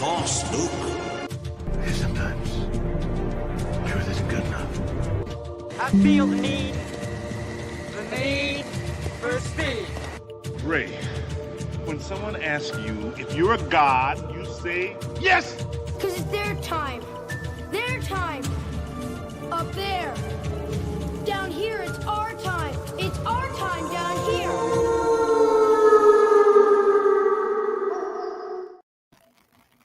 Force, Luke. Sometimes truth isn't good enough. I feel the need for speed. Ray, when someone asks you if you're a god, you say yes! Because it's their time. Their time. Up there. Down here, it's our time. It's our time down here.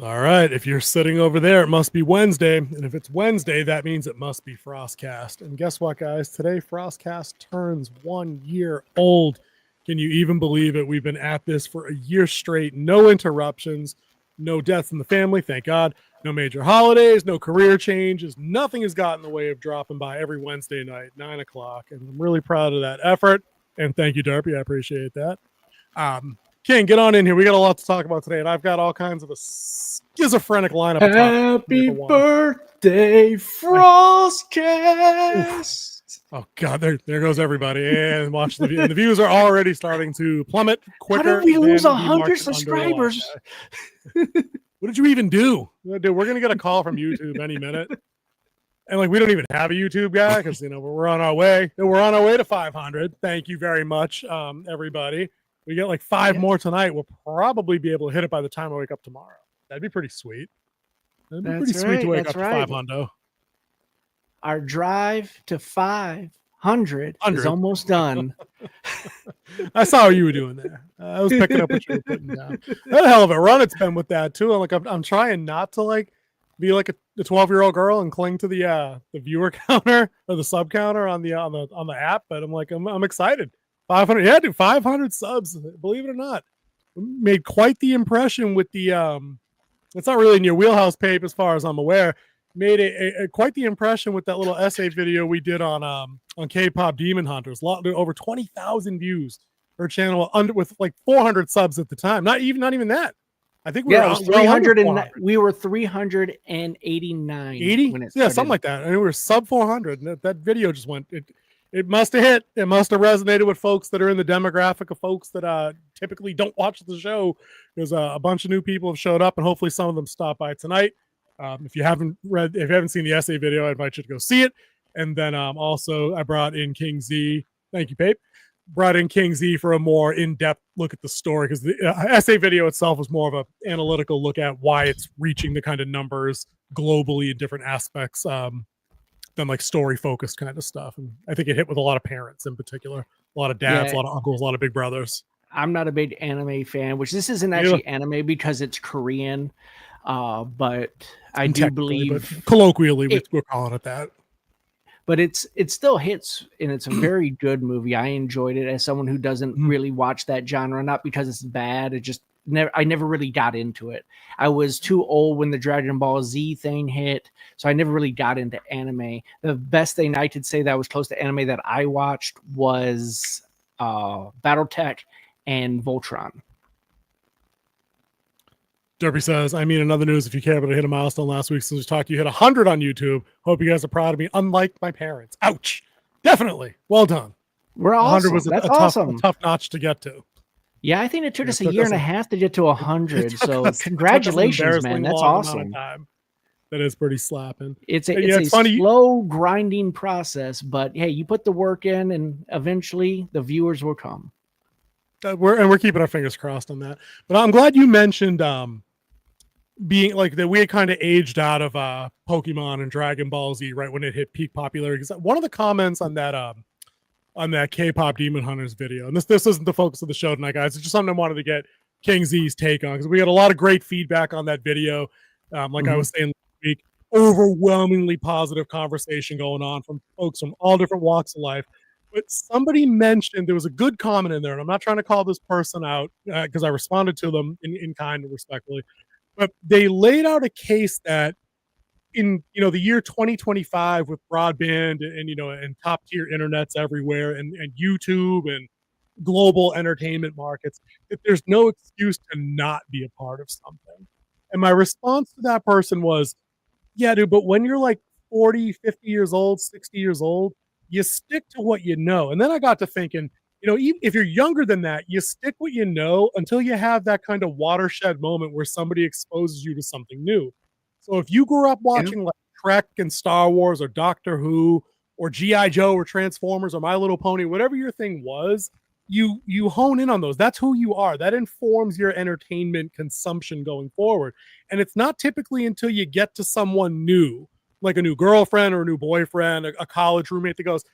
All right, if you're sitting over there, it must be Wednesday. And if it's Wednesday, that means it must be FrostCast. And guess what, guys? Today, FrostCast turns 1 year old. Can you even believe it? We've been at this for a year straight. No interruptions, no deaths in the family, thank God. No major holidays, no career changes. Nothing has gotten in the way of dropping by every Wednesday night, 9 o'clock. And I'm really proud of that effort. And thank you, Derpy. I appreciate that. King, get on in here. We got a lot to talk about today, and I've got all kinds of a schizophrenic lineup. Happy birthday, FrostCast! Oh God, there goes everybody, and watch the views are already starting to plummet quicker. How did we lose 100 subscribers? What did you even do? Dude, we're gonna get a call from YouTube any minute, and like we don't even have a YouTube guy because we're on our way. We're on our way to 500. Thank you very much, everybody. We get like 5 more tonight. We'll probably be able to hit it by the time I wake up tomorrow. That'd be pretty sweet. That'd be pretty sweet to wake up to 500. Our drive to 500 is almost done. I saw what you were doing there. I was picking up what you were putting down. That hell of a run it's been with that too. I'm trying not to like be like a 12-year-old girl and cling to the viewer counter or the sub counter on the app, but I'm excited. 500, yeah, dude, 500 subs. Believe it or not, made quite the impression with the. It's not really in your wheelhouse, Pape, as far as I'm aware. Made quite the impression with that little essay video we did on K-pop Demon Hunters. Over 20,000 views. Her channel with like 400 subs at the time. Not even that. I think we were 300 and we were 389. 80? Yeah, something like that. And we were sub 400. And that video just went. It must have hit. It must have resonated with folks that are in the demographic of folks that typically don't watch the show. There's a bunch of new people have showed up, and hopefully some of them stop by tonight. If you haven't seen the essay video, I invite you to go see it. And then also I brought in King Z. Thank you, Pape. Brought in King Z for a more in-depth look at the story because the essay video itself was more of an analytical look at why it's reaching the kind of numbers globally in different aspects. Than like story focused kind of stuff. And I think it hit with a lot of parents in particular, a lot of dads, a lot of uncles, a lot of big brothers. I'm not a big anime fan, which this isn't actually anime because it's Korean. But I do believe colloquially we're calling it that. But it still hits, and it's a very good movie. I enjoyed it as someone who doesn't really watch that genre, not because it's bad. I never really got into it. I was too old when the Dragon Ball Z thing hit, so I never really got into anime. The best thing I could say that was close to anime that I watched was Battletech and Voltron. Derpy says, I mean, in other news, if you care, but I hit a milestone last week since we talked, you hit 100 on YouTube. Hope you guys are proud of me, unlike my parents. Ouch. Definitely. Well done. We're awesome. 100 was a tough notch to get to. Yeah, I think it took us a year and a half to get to 100. So congratulations, man. That's awesome. That is pretty slapping. It's a slow grinding process, but hey, you put the work in and eventually the viewers will come. We're keeping our fingers crossed on that. But I'm glad you mentioned being like that we had kind of aged out of Pokemon and Dragon Ball Z right when it hit peak popularity. Because one of the comments on that K-pop Demon Hunters video, and this isn't the focus of the show tonight, guys. It's just something I wanted to get King Z's take on because we had a lot of great feedback on that video. I was saying last week, overwhelmingly positive conversation going on from folks from all different walks of life. But somebody mentioned there was a good comment in there, and I'm not trying to call this person out because I responded to them in kind and respectfully. But they laid out a case that in the year 2025 with broadband and top tier internets everywhere and YouTube and global entertainment markets, that there's no excuse to not be a part of something. And my response to that person was, yeah, dude, but when you're like 40, 50 years old, 60 years old, you stick to what you know. And then I got to thinking, If you're younger than that, you stick what you know until you have that kind of watershed moment where somebody exposes you to something new. So if you grew up watching like Trek and Star Wars or Doctor Who or G.I. Joe or Transformers or My Little Pony, whatever your thing was, you hone in on those. That's who you are. That informs your entertainment consumption going forward. And it's not typically until you get to someone new, like a new girlfriend or a new boyfriend, a college roommate that goes,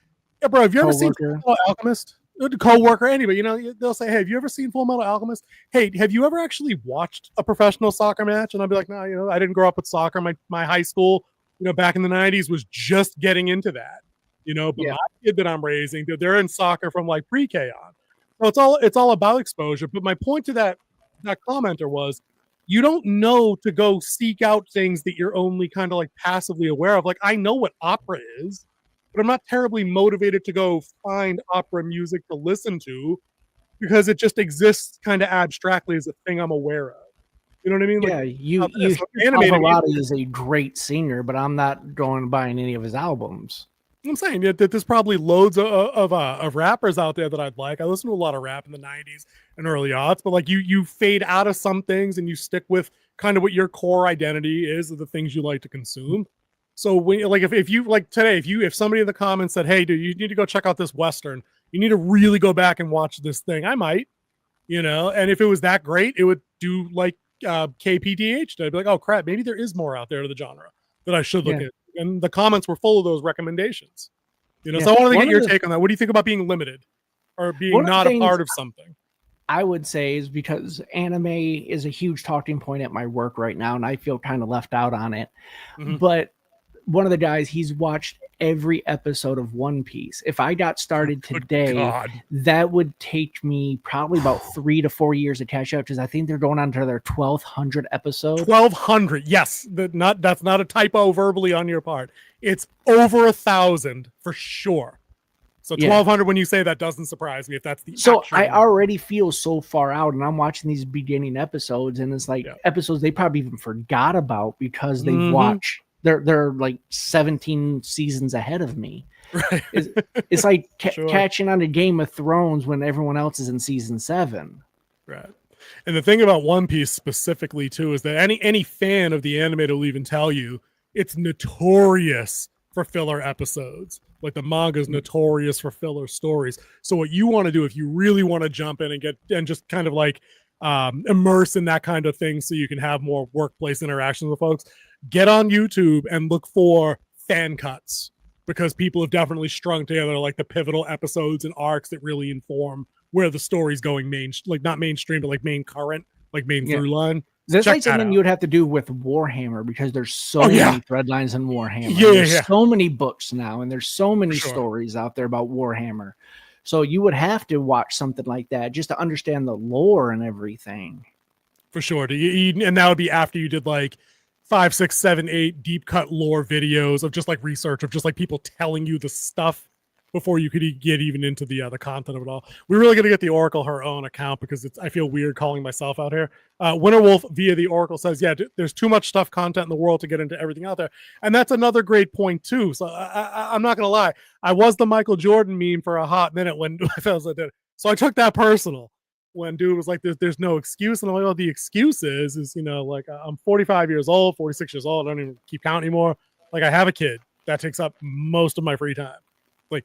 yeah, bro, have you ever seen Full Metal Alchemist? A co-worker, anybody, they'll say, hey, have you ever seen Full Metal Alchemist? Hey, have you ever actually watched a professional soccer match? And I'll be like, no, I didn't grow up with soccer. My high school, back in the 90s was just getting into that, but my kid that I'm raising, they're in soccer from like pre-K on. So it's all about exposure. But my point to that commenter was, you don't know to go seek out things that you're only kind of like passively aware of. Like, I know what opera is, but I'm not terribly motivated to go find opera music to listen to because it just exists kind of abstractly as a thing I'm aware of. You know what I mean? Yeah, Pavarotti is a great singer, but I'm not going buying any of his albums. I'm saying that there's probably loads of rappers out there that I'd like. I listen to a lot of rap in the 90s and early aughts, but like you fade out of some things and you stick with kind of what your core identity is of the things you like to consume. So when, like, if you like today, if somebody in the comments said, hey, dude, you need to go check out this Western, you need to really go back and watch this thing, I might, and if it was that great, it would do like KPDH. I'd be like, oh crap, maybe there is more out there to the genre that I should look at. And the comments were full of those recommendations. So I wanted to get your take on that. What do you think about being limited or being not a part of something? I would say is because anime is a huge talking point at my work right now, and I feel kind of left out on it. Mm-hmm. But one of the guys, he's watched every episode of One Piece. If I got started today, that would take me probably about 3 to 4 years to catch up because I think they're going on to their 1200 episode. 1200, yes. That's not a typo verbally on your part. It's over 1,000 for sure. So 1200, when you say that, doesn't surprise me if that's the. So I already feel so far out, and I'm watching these beginning episodes, and it's like episodes they probably even forgot about because they watch. They're like 17 seasons ahead of me. Right. It's like catching on to Game of Thrones when everyone else is in season 7. Right. And the thing about One Piece specifically too is that any fan of the anime will even tell you it's notorious for filler episodes. Like the manga is notorious for filler stories. So what you want to do if you really want to jump in and get and just kind of like immerse in that kind of thing so you can have more workplace interactions with folks, get on YouTube and look for fan cuts because people have definitely strung together like the pivotal episodes and arcs that really inform where the story's going not mainstream, but like main current, like main through line. That's like something you would have to do with Warhammer because there's so many thread lines in Warhammer. There's so many books now and there's so many stories out there about Warhammer. So you would have to watch something like that just to understand the lore and everything. For sure. And that would be after you did like 5, 6, 7, 8 deep cut lore videos of just like research of just like people telling you the stuff before you could get even into the content of it all. We're really going to get the Oracle her own account because I feel weird calling myself out here. Winterwolf via the Oracle says, there's too much stuff content in the world to get into everything out there. And that's another great point too. So I'm not going to lie. I was the Michael Jordan meme for a hot minute when I was like that. So I took that personal when dude was like, there's no excuse. And I'm like, the excuse is, like I'm 45 years old, 46 years old. I don't even keep count anymore. Like I have a kid that takes up most of my free time. Like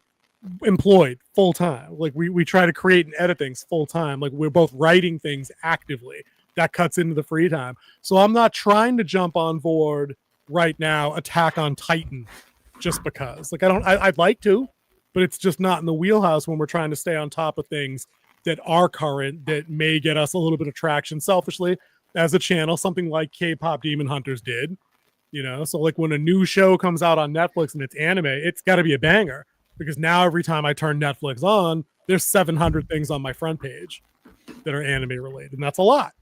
employed full time. Like we try to create and edit things full time. Like we're both writing things actively. That cuts into the free time. So I'm not trying to jump on board right now, Attack on Titan, just because. Like I'd like to, but it's just not in the wheelhouse when we're trying to stay on top of things that are current, that may get us a little bit of traction selfishly as a channel, something like K-pop Demon Hunters did. So like when a new show comes out on Netflix and it's anime, it's got to be a banger. Because now every time I turn Netflix on, there's 700 things on my front page that are anime related. And that's a lot.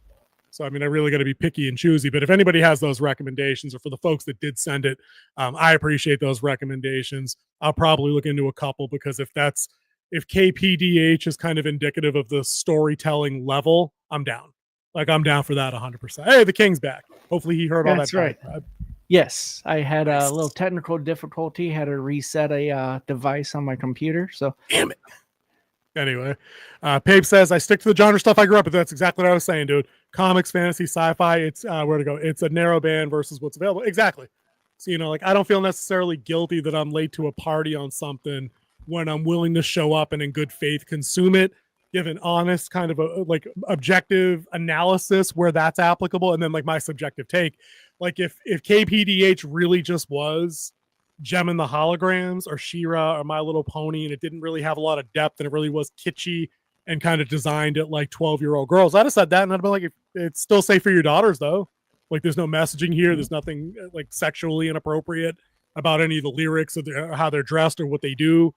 So, I really got to be picky and choosy. But if anybody has those recommendations, or for the folks that did send it, I appreciate those recommendations. I'll probably look into a couple because if KPDH is kind of indicative of the storytelling level, I'm down. Like I'm down for that 100%. Hey, the King's back. Hopefully he heard all that. That's right. Yes, I had a little technical difficulty. Had to reset a device on my computer. So damn it. Anyway, Pape says, I stick to the genre stuff I grew up with. That's exactly what I was saying, dude. Comics, fantasy, sci-fi. It's where to go. It's a narrow band versus what's available. Exactly. So, like, I don't feel necessarily guilty that I'm late to a party on something when I'm willing to show up and in good faith consume it, give an honest kind of a objective analysis where that's applicable, and then like my subjective take. Like if KPDH really just was Gem and the Holograms or She-Ra or My Little Pony, and it didn't really have a lot of depth, and it really was kitschy and kind of designed at like 12-year-old girls, I'd have said that, and I'd be like, it's still safe for your daughters though. Like there's no messaging here. There's nothing like sexually inappropriate about any of the lyrics or how they're dressed or what they do.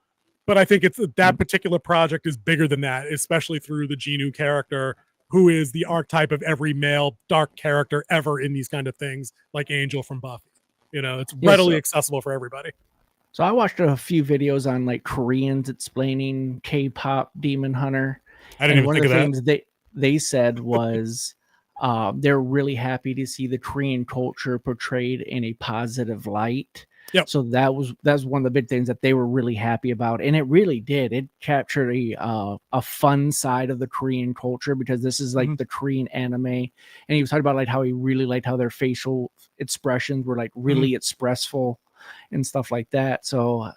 But I think it's that particular project is bigger than that, especially through the Genu character, who is the archetype of every male dark character ever in these kind of things, like Angel from Buffy. It's readily accessible for everybody. So I watched a few videos on like Koreans explaining K-pop Demon Hunter. I didn't even think of that. One of the things they said was they're really happy to see the Korean culture portrayed in a positive light. Yep. So that's one of the big things that they were really happy about, and it really did. It captured a fun side of the Korean culture, because this is like the Korean anime, and he was talking about like how he really liked how their facial expressions were like really expressful and stuff like that. So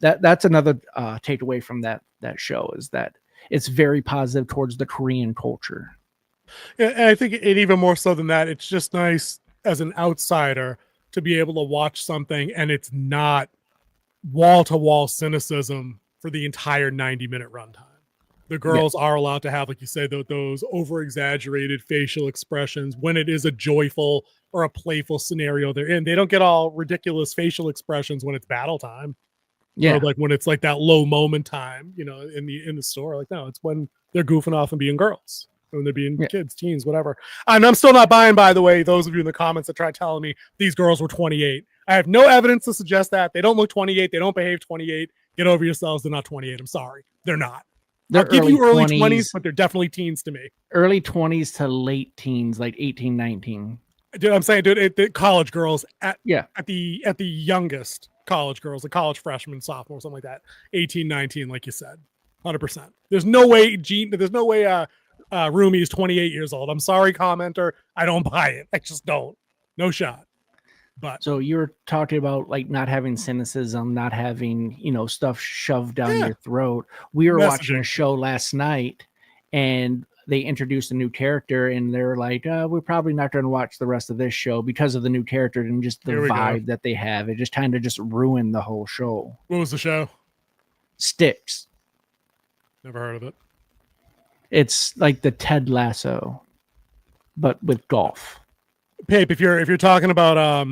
that's another takeaway from that show, is that it's very positive towards the Korean culture. Yeah, and I think it even more so than that, it's just nice as an outsider to be able to watch something and it's not wall-to-wall cynicism for the entire 90-minute runtime. The girls are allowed to have, like you say, those over-exaggerated facial expressions when it is a joyful or a playful scenario they're in. They don't get all ridiculous facial expressions when it's battle time. Yeah, or like when it's like that low moment time, in the store. Like, no, it's when they're goofing off and being girls, when they're being kids, teens, whatever. And I'm still not buying, by the way, those of you in the comments that try telling me these girls were 28. I have no evidence to suggest that. They don't look 28. They don't behave 28. Get over yourselves. They're not 28. I'm sorry. They're not. I'll give you early 20s, but they're definitely teens to me. Early 20s to late teens, like 18, 19. Dude, I'm saying, dude, college girls at the youngest college girls, like college freshmen, sophomore, something like that. 18, 19, like you said. 100%. There's no way Rumi is 28 years old. I'm sorry, commenter. I don't buy it. I just don't. No shot. But so you're talking about like not having cynicism, not having, stuff shoved down your throat. We were watching a show last night and they introduced a new character and they're like, we're probably not going to watch the rest of this show because of the new character and just the vibe that they have. It just kind of just ruined the whole show. What was the show? Sticks. Never heard of it. It's like the Ted Lasso, but with golf. Pape, if you're talking about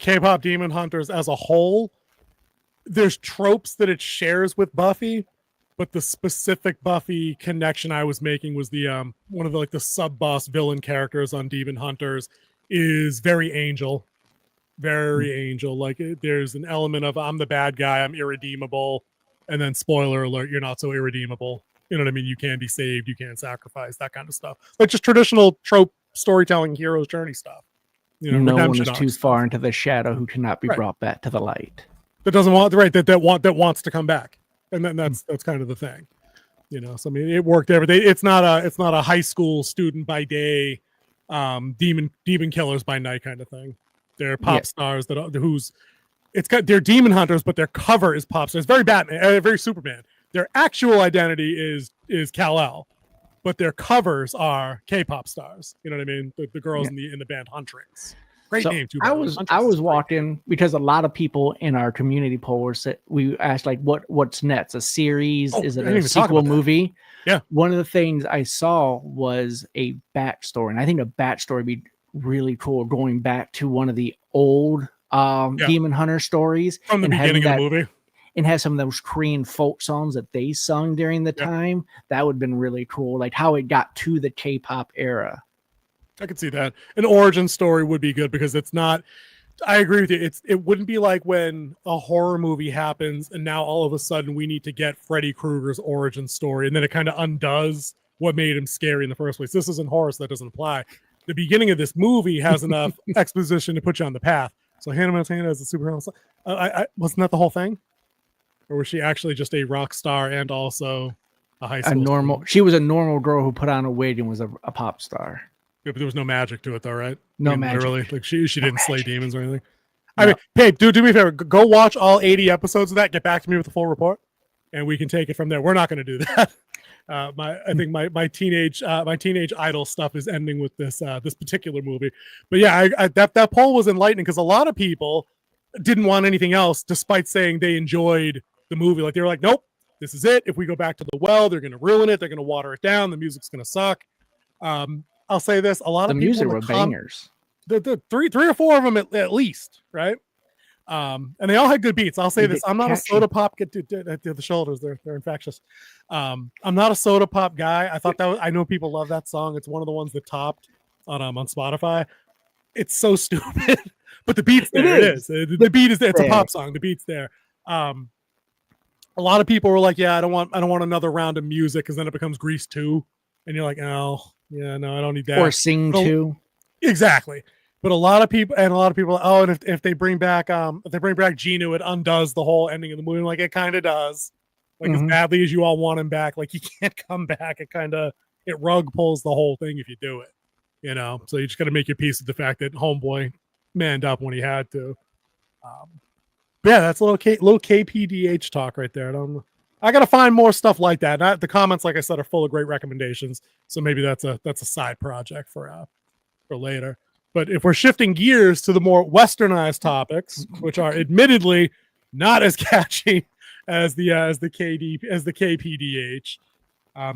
K-pop Demon Hunters as a whole, there's tropes that it shares with Buffy, but the specific Buffy connection I was making was the one of the like the sub-boss villain characters on Demon Hunters is very Angel. Very Angel. Like there's an element of I'm the bad guy, I'm irredeemable, and then spoiler alert, you're not so irredeemable. You know what I mean? You can be saved, you can sacrifice, that kind of stuff. Like just traditional trope storytelling hero's journey stuff. No one is too far into the shadow who cannot be brought back to the light. That doesn't want that wants to come back. And then that's kind of the thing. So I mean it worked every day. It's not a high school student by day, demon killers by night kind of thing. They're pop stars they're demon hunters, but their cover is pop stars. Very Batman, very Superman. Their actual identity is Kal-El, but their covers are K-pop stars. You know what I mean? The girls in the band Huntrix. Great name too. I was walking because a lot of people in our community poll we asked like what's next? A series? Is it a sequel movie? Yeah. One of the things I saw was a backstory, and I think a backstory would be really cool, going back to one of the old Demon Hunter stories from the beginning of the movie. And have some of those Korean folk songs that they sung during the time. That would have been really cool. Like how it got to the K-pop era. I could see that. An origin story would be good because it's not, I agree with you. It wouldn't be like when a horror movie happens and now all of a sudden we need to get Freddy Krueger's origin story. And then it kind of undoes what made him scary in the first place. This isn't horror, so that doesn't apply. The beginning of this movie has enough exposition to put you on the path. So Hannah Montana is a superhero. Wasn't that the whole thing? or was she actually just a rock star and also a high A school normal. student? She was a normal girl who put on a wig and was a pop star. Yeah, but there was no magic to it, though, right? No magic. Literally, like she didn't slay magic. demons or anything. No. I mean, hey, do me a favor. Go watch all 80 episodes of that. Get back to me with the full report, and we can take it from there. We're not going to do that. I think my teenage idol stuff is ending with this particular movie. But yeah, that poll was enlightening because a lot of people didn't want anything else, despite saying they enjoyed the movie. Like they were like, nope, this is it. If we go back to the well, they're going to ruin it. They're going to water it down. The music's going to suck. I'll say this: a lot The of people music were bangers. The three or four of them at least, right? And they all had good beats. I'll say They this: get I'm not a catchy. soda pop. Get the shoulders; they're infectious. I'm not a soda pop guy. I thought I know people love that song. It's one of the ones that topped on Spotify. It's so stupid, but the beat's there. It is. The beat is there. It's a pop song. The beat's there. A lot of people were like, "Yeah, I don't want another round of music," because then it becomes Grease 2, and you're like, "Oh, yeah, no, I don't need that." Or Sing So- 2. Exactly. But a lot of people, oh, and if they bring back Gino, it undoes the whole ending of the movie. Like it kind of does. Like as Mhm. badly as you all want him back, like he can't come back. It rug pulls the whole thing if you do it. So you just got to make your peace with the fact that Homeboy manned up when he had to. Yeah, that's a little KPDH talk right there. I got to find more stuff like that. The comments, like I said, are full of great recommendations. So maybe that's a side project for later. But if we're shifting gears to the more westernized topics, which are admittedly not as catchy as the KPDH,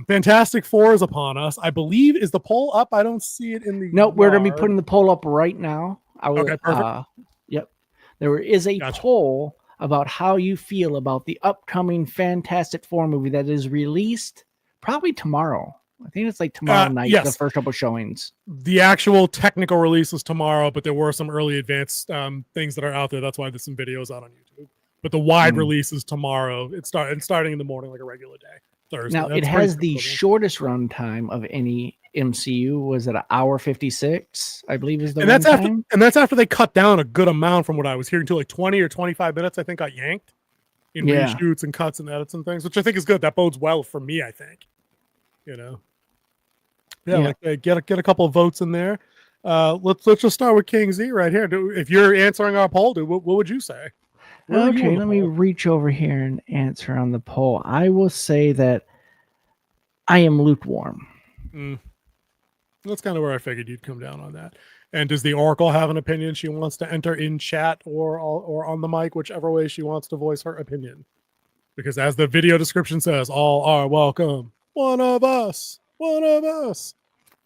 Fantastic Four is upon us. I believe, is the poll up? I don't see it in the. Nope, we're going to be yard. putting the poll up right now. Okay, perfect. Yep. There is a Gotcha. poll about how you feel about the upcoming Fantastic Four movie that is released probably tomorrow. I think it's like tomorrow night, yes. the first couple showings. The actual technical release is tomorrow, but there were some early advanced things that are out there. That's why there's some videos out on YouTube. But the wide release is tomorrow. It's starting in the morning like a regular day. Thursday. Now, That's it has pretty the cool. shortest run time of any MCU. Was it an hour 56? I believe is the And that's runtime. after they cut down a good amount from what I was hearing to like 20 or 25 minutes. I think got yanked in Yeah. reshoots and cuts and edits and things, which I think is good. That bodes well for me. I think, Yeah. like get a couple of votes in there. Let's just start with King Z right here. If you're answering our poll, what would you say? Where are you Okay, on the let me poll? reach over here and answer on the poll. I will say that I am lukewarm. That's kind of where I figured you'd come down on that. And does the Oracle have an opinion she wants to enter in chat or on the mic, whichever way she wants to voice her opinion? Because as the video description says, all are welcome. One of us. One of us.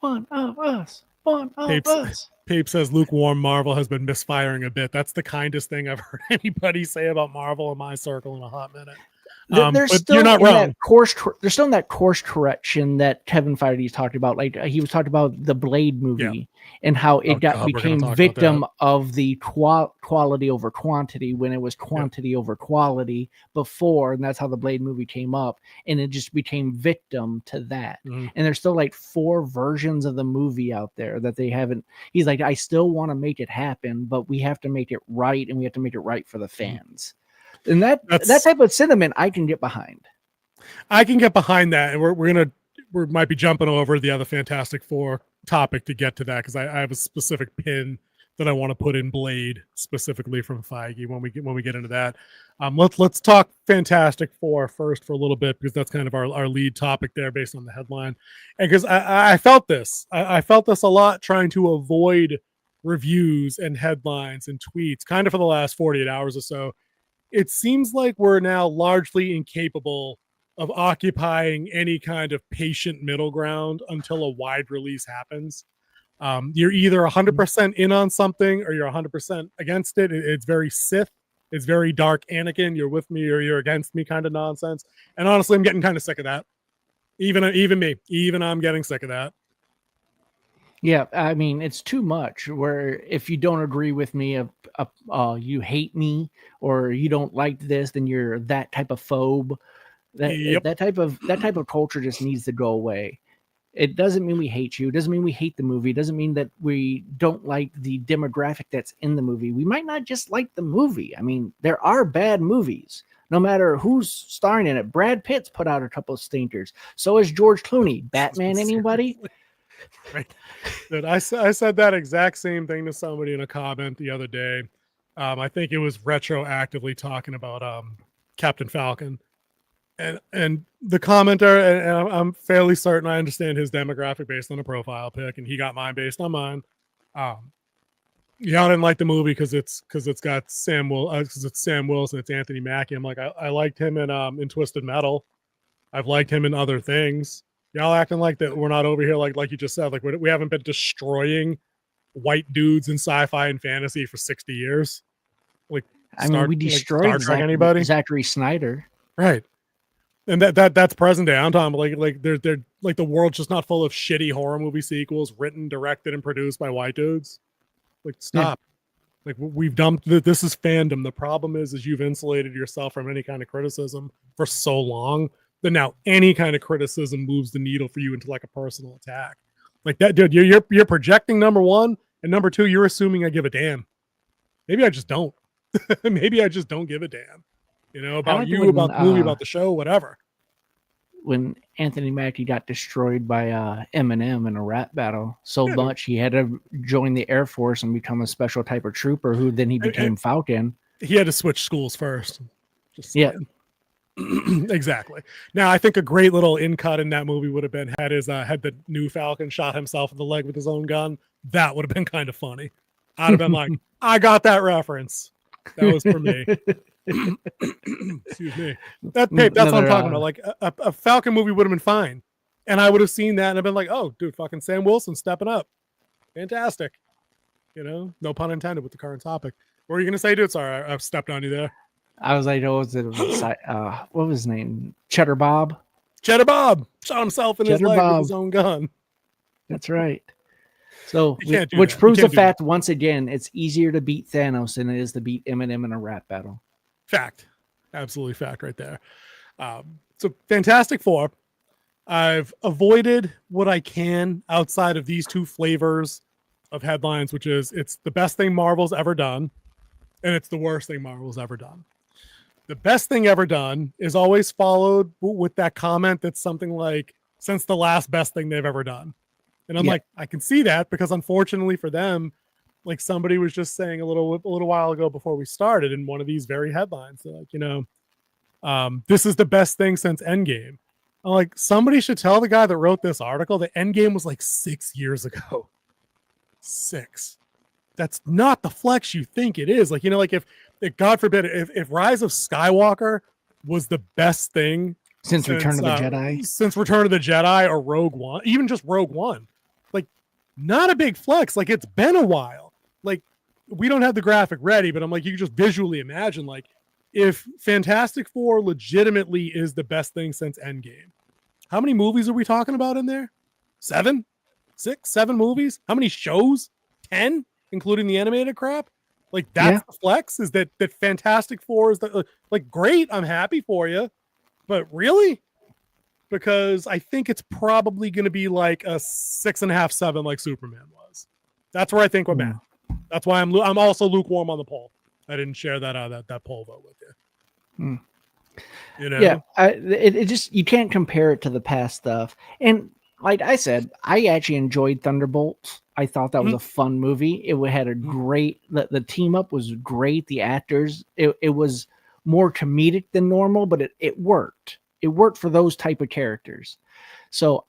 One of us. One of us. Pape says lukewarm Marvel has been misfiring a bit. That's the kindest thing I've heard anybody say about Marvel in my circle in a hot minute. They're But still you're not in wrong. that course. They're still in that course correction that Kevin Feige talked about. Like he was talking about the Blade movie and how it God, we're gonna became talk about victim of the quality over quantity when it was quantity over quality before, and that's how the Blade movie came up, and it just became victim to that. Mhm. And there's still like 4 versions of the movie out there that they haven't. He's like, I still want to make it happen, but we have to make it right, and we have to make it right for the fans. And that type of sentiment I can get behind. I can get behind that, and we might be jumping over the other Fantastic Four topic to get to that because I have a specific pin that I want to put in Blade specifically from Feige when we get into that. Let's talk Fantastic Four first for a little bit because that's kind of our lead topic there based on the headline, and because I felt this I felt this a lot trying to avoid reviews and headlines and tweets kind of for the last 48 hours or so. It seems like we're now largely incapable of occupying any kind of patient middle ground until a wide release happens. You're either 100% in on something or you're 100% against it. It's very Sith. It's very dark Anakin. You're with me or you're against me kind of nonsense. And honestly, I'm getting kind of sick of that. Even I'm getting sick of that. Yeah, I mean, it's too much where if you don't agree with me, you hate me or you don't like this, then you're that type of phobe. That type of culture just needs to go away. It doesn't mean we hate you. It doesn't mean we hate the movie. It doesn't mean that we don't like the demographic that's in the movie. We might not just like the movie. I mean, there are bad movies. no matter who's starring in it. Brad Pitt's put out a couple of stinkers. So is George Clooney. Batman, anybody? Right. Dude, I said that exact same thing to somebody in a comment the other day. I think it was retroactively talking about Captain Falcon. And the commenter, and I'm fairly certain I understand his demographic based on a profile pic, and he got mine based on mine. Yeah, I didn't like the movie because it's got Sam Wilson, it's Anthony Mackie. I'm like, I liked him in Twisted Metal. I've liked him in other things. Y'all acting like that we're not over here like you just said, like we haven't been destroying white dudes in sci-fi and fantasy for 60 years. Like we destroyed Zachary Snyder. Right. And that's present day. I'm talking like they're like the world's just not full of shitty horror movie sequels written, directed, and produced by white dudes. Like stop. Yeah. Like we've dumped this is fandom. The problem is you've insulated yourself from any kind of criticism for so long that now any kind of criticism moves the needle for you into like a personal attack. Like that, dude. You're projecting number one, and number two, you're assuming I give a damn. Maybe I just don't. Maybe I just don't give a damn. You know, about you, about the movie, about the show, whatever. When Anthony Mackie got destroyed by Eminem in a rap battle so much, he had to join the Air Force and become a special type of trooper, who then he became Falcon. He had to switch schools first. Exactly. Now, I think a great little in cut in that movie would have been had the new Falcon shot himself in the leg with his own gun. That would have been kind of funny. I'd have been like, I got that reference. That was for me. Excuse me. That's what I'm talking about. Like a Falcon movie would have been fine, and I would have seen that and I've been like, "Oh, dude, fucking Sam Wilson stepping up, fantastic." You know, no pun intended with the current topic. What were you gonna say, dude? Sorry, I've stepped on you there. I was like, what was his name? Cheddar Bob. Cheddar Bob shot himself in his leg with his own gun. That's right. So, which proves the fact once again, it's easier to beat Thanos than it is to beat Eminem in a rap battle. Fact. Absolutely fact right there. So Fantastic Four. I've avoided what I can outside of these two flavors of headlines, which is it's the best thing Marvel's ever done, and it's the worst thing Marvel's ever done. The best thing ever done is always followed with that comment that's something like, since the last best thing they've ever done. And I'm like, I can see that because unfortunately for them, like somebody was just saying a little while ago before we started in one of these very headlines, like, you know, this is the best thing since Endgame. I'm like, somebody should tell the guy that wrote this article that Endgame was like 6 years ago. 6. That's not the flex you think it is. Like, you know, like if God forbid, if Rise of Skywalker was the best thing since Return of the Jedi, since Return of the Jedi or Rogue One, even just Rogue One, like not a big flex. Like it's been a while. Like we don't have the graphic ready, but I'm like, you can just visually imagine like if Fantastic Four legitimately is the best thing since Endgame, how many movies are we talking about in there? 7, 6, 7 movies? How many shows? 10, including the animated crap? Like that's the flex, is that Fantastic Four is like great. I'm happy for you. But really? Because I think it's probably going to be like a 6.5, 7 like Superman was. That's where I think we're at. That's why I'm also lukewarm on the poll. I didn't share that poll vote with you. You know? Yeah, it just, you can't compare it to the past stuff. And like I said, I actually enjoyed Thunderbolts. I thought that was a fun movie. It had a great, the team up was great. The actors, it was more comedic than normal, but it worked. It worked for those type of characters. So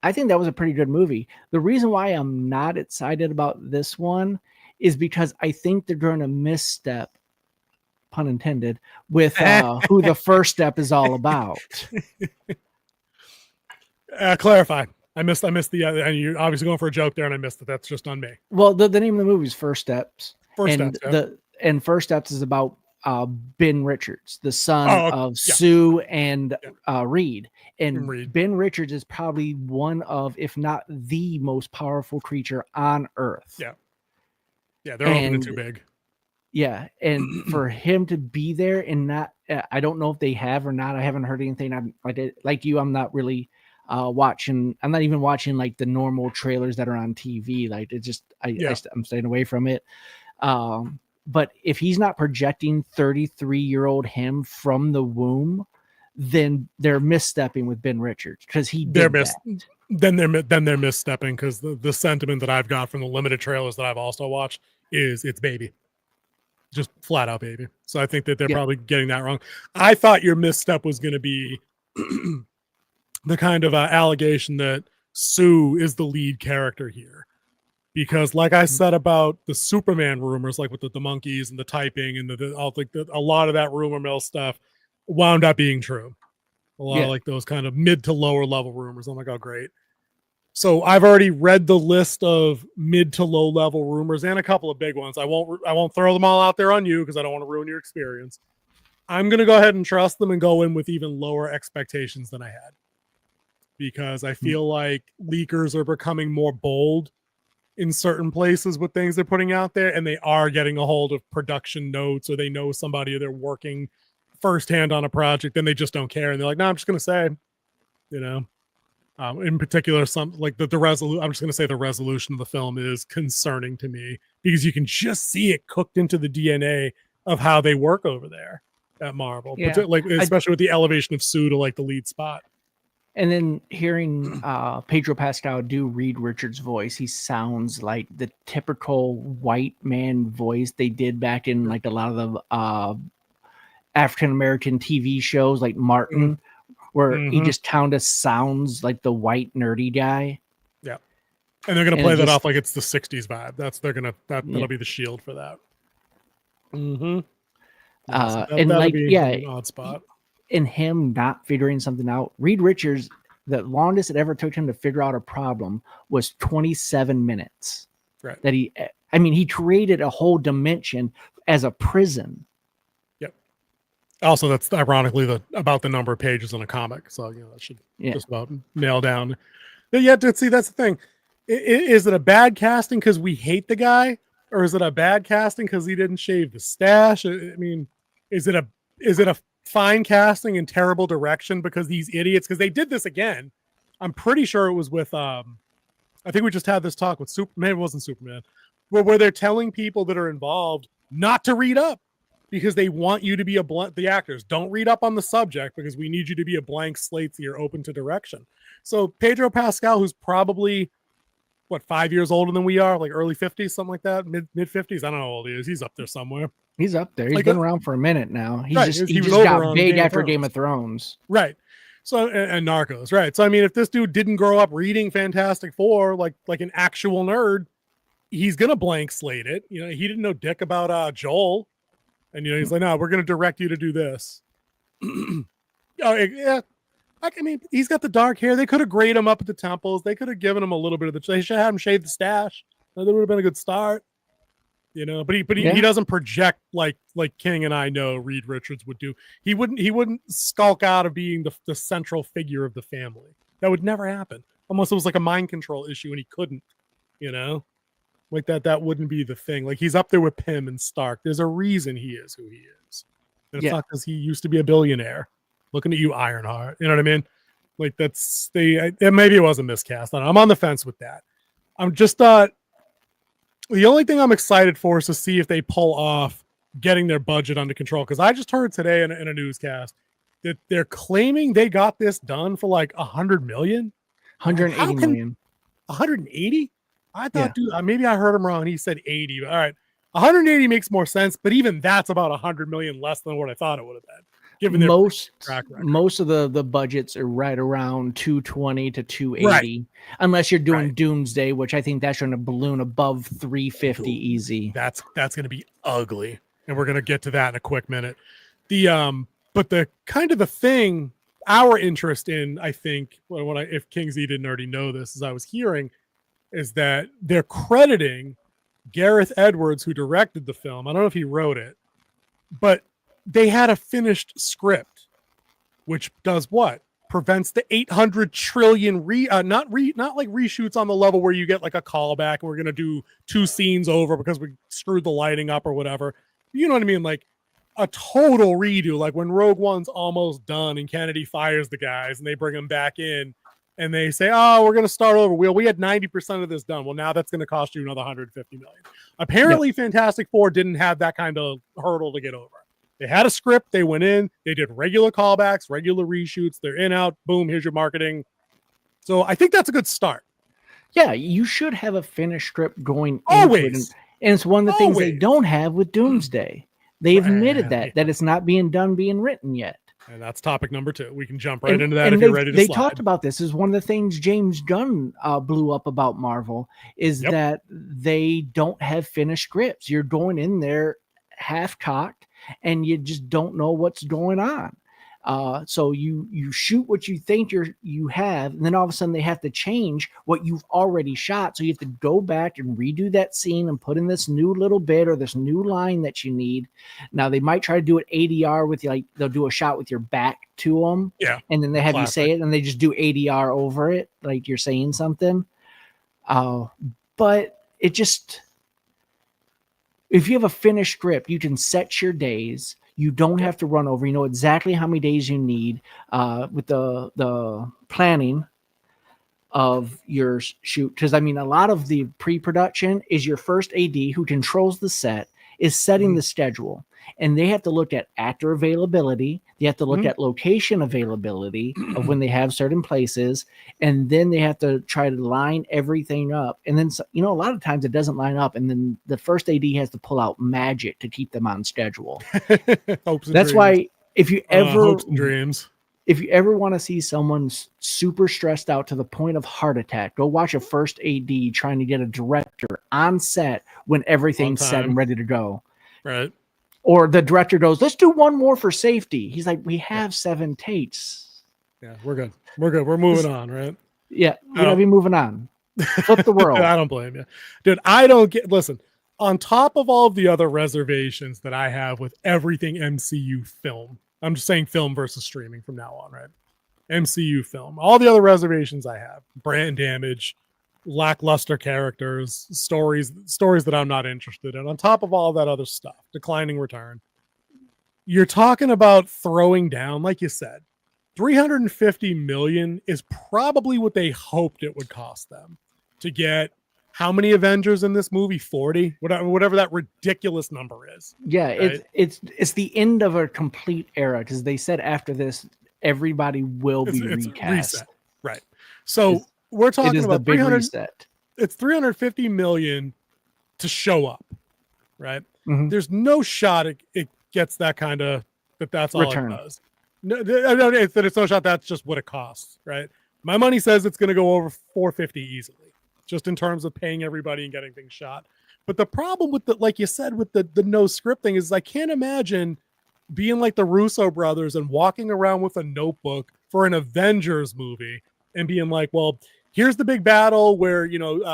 I think that was a pretty good movie. The reason why I'm not excited about this one is because I think they're going to misstep, pun intended, with who the first step is all about. Clarify. I missed the and you're obviously going for a joke there, and I missed it. That's just on me. Well, the name of the movie is First Steps. First Steps. And First Steps is about Ben Richards, the son of Sue and Reed. And Ben Richards is probably one of, if not the most powerful creature on Earth. Yeah. Yeah, they're open too big. Yeah, and for him to be there and not, I don't know if they have or not. I haven't heard anything. Like you, I'm not really watching. I'm not even watching like the normal trailers that are on TV. Like it just, I'm staying away from it. But if he's not projecting 33-year-old him from the womb, then they're misstepping with Ben Richards because he did that. Then they're misstepping because the sentiment that I've got from the limited trailers that I've also watched is it's baby. Just flat out baby. So I think that they're probably getting that wrong. I thought your misstep was going to be the kind of allegation that Sue is the lead character here. Because like I said about the Superman rumors, like with the monkeys and the typing and a lot of that rumor mill stuff wound up being true. A lot of like those kind of mid to lower level rumors. I'm like, oh, great. So I've already read the list of mid to low level rumors and a couple of big ones. I won't throw them all out there on you because I don't want to ruin your experience. I'm going to go ahead and trust them and go in with even lower expectations than I had. Because I feel like leakers are becoming more bold in certain places with things they're putting out there, and they are getting a hold of production notes, or they know somebody, or they're working firsthand on a project, and they just don't care. And they're like, no, I'm just going to say, in particular, some like the resolution. I'm just going to say the resolution of the film is concerning to me because you can just see it cooked into the DNA of how they work over there at Marvel, especially with the elevation of Sue to like the lead spot. And then hearing Pedro Pascal do Reed Richards' voice, he sounds like the typical white man voice they did back in like a lot of the African American TV shows, like Martin, where he just kind of sounds like the white nerdy guy. Yeah, and they're gonna play that off like it's the '60s vibe. That'll be the shield for that. Mm-hmm. An odd spot. In him not figuring something out, Reed Richards, the longest it ever took him to figure out a problem was 27 minutes. Right. That he created a whole dimension as a prison. Yep. Also, that's ironically about the number of pages in a comic. So, that should just about nail down. Yeah, see, that's the thing. Is it a bad casting because we hate the guy? Or is it a bad casting because he didn't shave the stash? I mean, is it a fine casting and terrible direction because these idiots, because they did this again. I'm pretty sure it was with I think we just had this talk with Superman. It wasn't Superman, where they're telling people that are involved not to read up because they want you to be the actors don't read up on the subject because we need you to be a blank slate so you're open to direction. So Pedro Pascal, who's probably 5 years older than we are, like early 50s, something like that, mid 50s. I don't know how old he is. He's up there somewhere. He's up there. He's been around for a minute now. He just got big after Game of Thrones. Right. So, and Narcos. Right. So, I mean, if this dude didn't grow up reading Fantastic Four, like an actual nerd, he's going to blank slate it. He didn't know dick about Joel. And, he's like, no, we're going to direct you to do this. Yeah. I mean, he's got the dark hair. They could have grayed him up at the temples. They could have given him a little bit of they should have him shave the stash. That would have been a good start. But he doesn't project like King and I know Reed Richards would do. He wouldn't skulk out of being the central figure of the family. That would never happen. Unless it was like a mind control issue and he couldn't, like that wouldn't be the thing. Like he's up there with Pym and Stark. There's a reason he is who he is. And it's not because he used to be a billionaire. Looking at you, Ironheart. You know what I mean? Like maybe it was a miscast. I'm on the fence with that. I'm just the only thing I'm excited for is to see if they pull off getting their budget under control. Because I just heard today in a newscast that they're claiming they got this done for like $100 million. 180 million. 180? I thought, dude, maybe I heard him wrong. He said 80. But all right. 180 makes more sense, but even that's about 100 million less than what I thought it would have been. Given most of the budgets are right around 220 to 280, unless you're doing Doomsday, which I think that's going to balloon above 350 easy. That's going to be ugly, and we're going to get to that in a quick minute. But the kind of the thing, our interest in, I think, if Kingsley didn't already know this, as I was hearing, is that they're crediting Gareth Edwards, who directed the film. I don't know if he wrote it, but they had a finished script, which does what? Prevents the 800 trillion not like reshoots on the level where you get like a callback and we're going to do 2 scenes over because we screwed the lighting up or whatever. You know what I mean? Like a total redo, like when Rogue One's almost done and Kennedy fires the guys and they bring them back in and they say, "Oh, we're going to start over. We had 90% of this done. Well, now that's going to cost you another 150 million." Apparently, Fantastic Four didn't have that kind of hurdle to get over. They had a script. They went in. They did regular callbacks, regular reshoots. They're in, out. Boom. Here's your marketing. So I think that's a good start. Yeah, you should have a finished script going Always. into it. And it's one of the things they don't have with Doomsday. They admitted that it's not being written yet. And that's topic number 2. We can jump right into that if you're ready to They slide. talked about this. Is one of the things James Gunn blew up about Marvel is that they don't have finished scripts. You're going in there half-cocked, and you just don't know what's going on. So you shoot what you think you have, and then all of a sudden they have to change what you've already shot. So you have to go back and redo that scene and put in this new little bit or this new line that you need. Now they might try to do it ADR with you, like they'll do a shot with your back to them, and then they have you say it, and they just do ADR over it, like you're saying something. But it just, if you have a finished script, you can set your days. You don't have to run over. You know exactly how many days you need with the planning of your shoot. Because, I mean, a lot of the pre-production is your first AD who controls the set is setting the schedule. And they have to look at actor availability. They have to look at location availability of when they have certain places. And then they have to try to line everything up. And then, you know, a lot of times it doesn't line up. And then the first AD has to pull out magic to keep them on schedule. That's why if you ever hopes and dreams. If you ever want to see someone super stressed out to the point of heart attack, go watch a first AD trying to get a director on set when everything's set and ready to go. Right. Or the director goes, "Let's do one more for safety." He's like, "We have 7 takes." Yeah, we're good. We're good. We're moving on, right? Yeah, we gotta be moving on. Flip the world. I don't blame you. Dude, I don't get, listen, on top of all of the other reservations that I have with everything MCU film, I'm just saying film versus streaming from now on, right? MCU film. All the other reservations I have, brand damage, lackluster characters, stories that I'm not interested in. On top of all that other stuff, declining return. You're talking about throwing down, like you said, $350 million is probably what they hoped it would cost them to get how many Avengers in this movie? 40, whatever that ridiculous number is. Yeah, right? it's the end of a complete era, because they said after this everybody will be recast. Reset. Right. So we're talking about the big reset. It's $350 million to show up, right? Mm-hmm. There's no shot it gets that kind of that's all return. It does. No, it's no shot. That's just what it costs, right? My money says it's going to go over 450 easily, just in terms of paying everybody and getting things shot. But the problem with like you said, with the no script thing is I can't imagine being like the Russo brothers and walking around with a notebook for an Avengers movie and being like, well, here's the big battle where,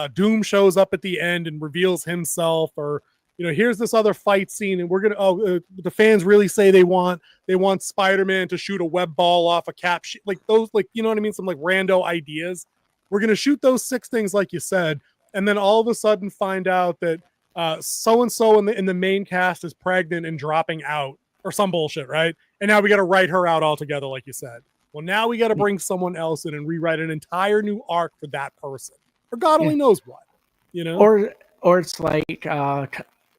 Doom shows up at the end and reveals himself, or, here's this other fight scene, and we're going to, the fans really say they want Spider-Man to shoot a web ball off a cap sheet, like those, like, you know what I mean? Some like rando ideas. We're going to shoot those 6 things, like you said, and then all of a sudden find out that so-and-so in the main cast is pregnant and dropping out or some bullshit, right? And now we got to write her out altogether, like you said. Well, now we got to bring someone else in and rewrite an entire new arc for that person, or God only knows what, Or it's like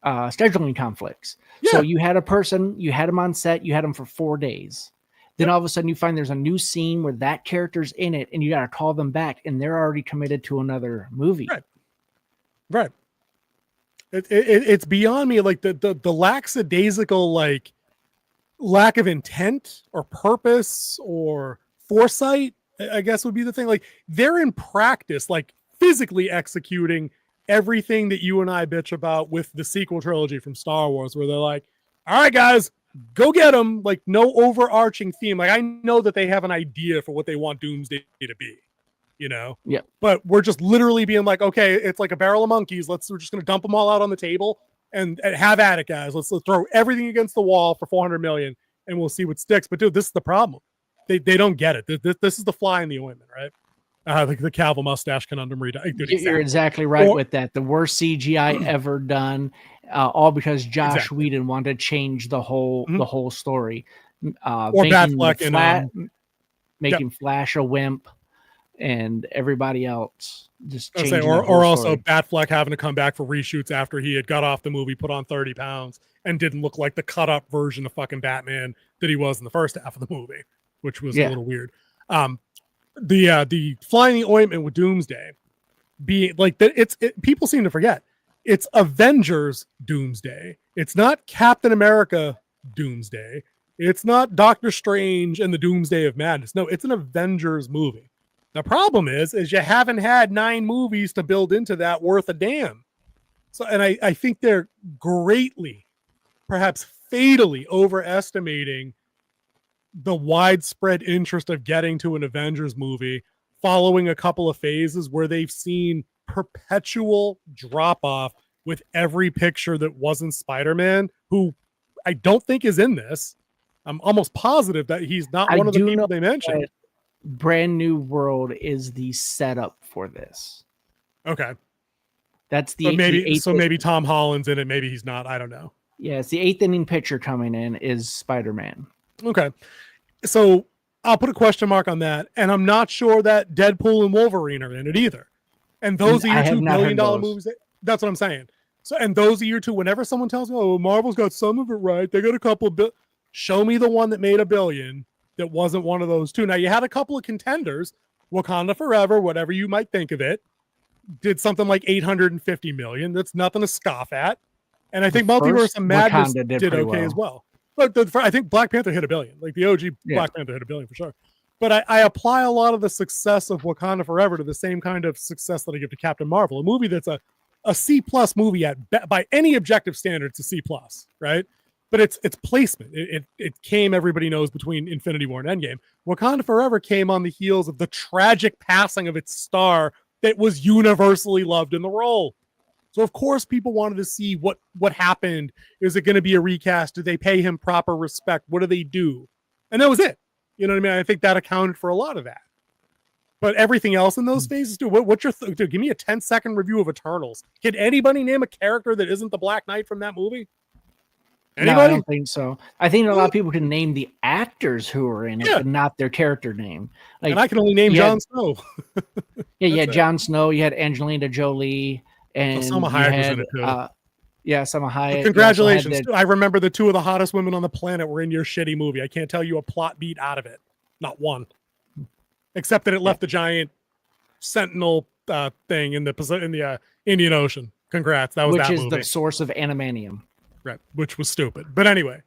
scheduling conflicts. Yeah. So you had a person, you had them on set, you had them for 4 days. Then all of a sudden you find there's a new scene where that character's in it, and you got to call them back, and they're already committed to another movie. Right. It's beyond me, like the lackadaisical, like lack of intent or purpose or foresight, I guess would be the thing. Like they're in practice, like physically executing everything that you and I bitch about with the sequel trilogy from Star Wars, where they're like, all right, guys, go get them. Like no overarching theme. Like I know that they have an idea for what they want Doomsday to be, Yeah. but we're just literally being like, okay, it's like a barrel of monkeys. we're just going to dump them all out on the table and have at it, guys. Let's throw everything against the wall for $400 million and we'll see what sticks. But dude, this is the problem. They don't get it. This is the fly in the ointment, right? The Calvin mustache conundrum. You're exactly right with that. The worst CGI ever done, all because Josh Whedon wanted to change the whole story. Or Batfleck making Flash a wimp, and everybody else just I changing say, the whole or also story. Batfleck having to come back for reshoots after he had got off the movie, put on 30 pounds, and didn't look like the cut up version of fucking Batman that he was in the first half of the movie, which was a little weird. The flying the ointment with Doomsday being like that, people seem to forget it's Avengers Doomsday. It's not Captain America Doomsday. It's not Doctor Strange and the Doomsday of Madness. No, it's an Avengers movie. The problem is you haven't had 9 movies to build into that worth a damn. So, and I think they're greatly, perhaps fatally overestimating the widespread interest of getting to an Avengers movie following a couple of phases where they've seen perpetual drop off with every picture that wasn't Spider-Man, who I don't think is in this. I'm almost positive that he's not one of the people they mentioned. Brand New World is the setup for this. Okay. That's the maybe Tom Holland's in it, maybe he's not. I don't know. Yeah, it's the 8th inning pitcher coming in is Spider-Man. Okay. So I'll put a question mark on that. And I'm not sure that Deadpool and Wolverine are in it either. And those are your $2 billion movies. That's what I'm saying. So, and those are your two. Whenever someone tells me, oh, Marvel's got some of it right, they got a couple of show me the one that made $1 billion that wasn't one of those two. Now, you had a couple of contenders, Wakanda Forever, whatever you might think of it, did something like $850 million. That's nothing to scoff at. And I think Multiverse of Madness did okay as well. But I think Black Panther hit $1 billion. Like the OG Black Panther hit $1 billion for sure. But I apply a lot of the success of Wakanda Forever to the same kind of success that I give to Captain Marvel, a movie that's a C+ movie by any objective standard. It's a C+, right? But it's placement. It came, everybody knows, between Infinity War and Endgame. Wakanda Forever came on the heels of the tragic passing of its star that was universally loved in the role. So of course people wanted to see what happened. Is it going to be a recast? Did they pay him proper respect? What do they do? And that was it. You know what I mean? I think that accounted for a lot of that. But everything else in those phases, dude, what's your dude? Give me a 10-second review of Eternals. Can anybody name a character that isn't the Black Knight from that movie? Anybody? No, I don't think so. I think a lot of people can name the actors who are in it, but not their character name. Like, and I can only name Jon Snow. You had Jon Snow. You had Angelina Jolie, and Salma Hayek was in it too. Salma Hayek. Well, congratulations! I remember the 2 of the hottest women on the planet were in your shitty movie. I can't tell you a plot beat out of it, not one, except that it left the giant Sentinel thing in the Indian Ocean. Congrats! That was which that is movie. the source of animanium. Right, which was stupid. But anyway,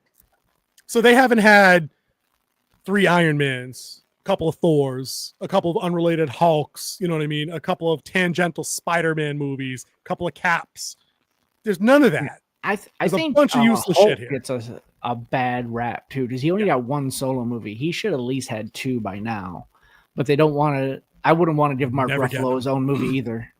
so they haven't had 3 Iron Mans, a couple of Thors, a couple of unrelated Hulks, you know what I mean? A couple of tangential Spider-Man movies, a couple of Caps. There's none of that. I think a bunch of useless Hulk shit here. gets a bad rap too, because he only got 1 solo movie. He should at least had 2 by now. But they don't want to. I wouldn't want to give Mark Ruffalo his own movie either.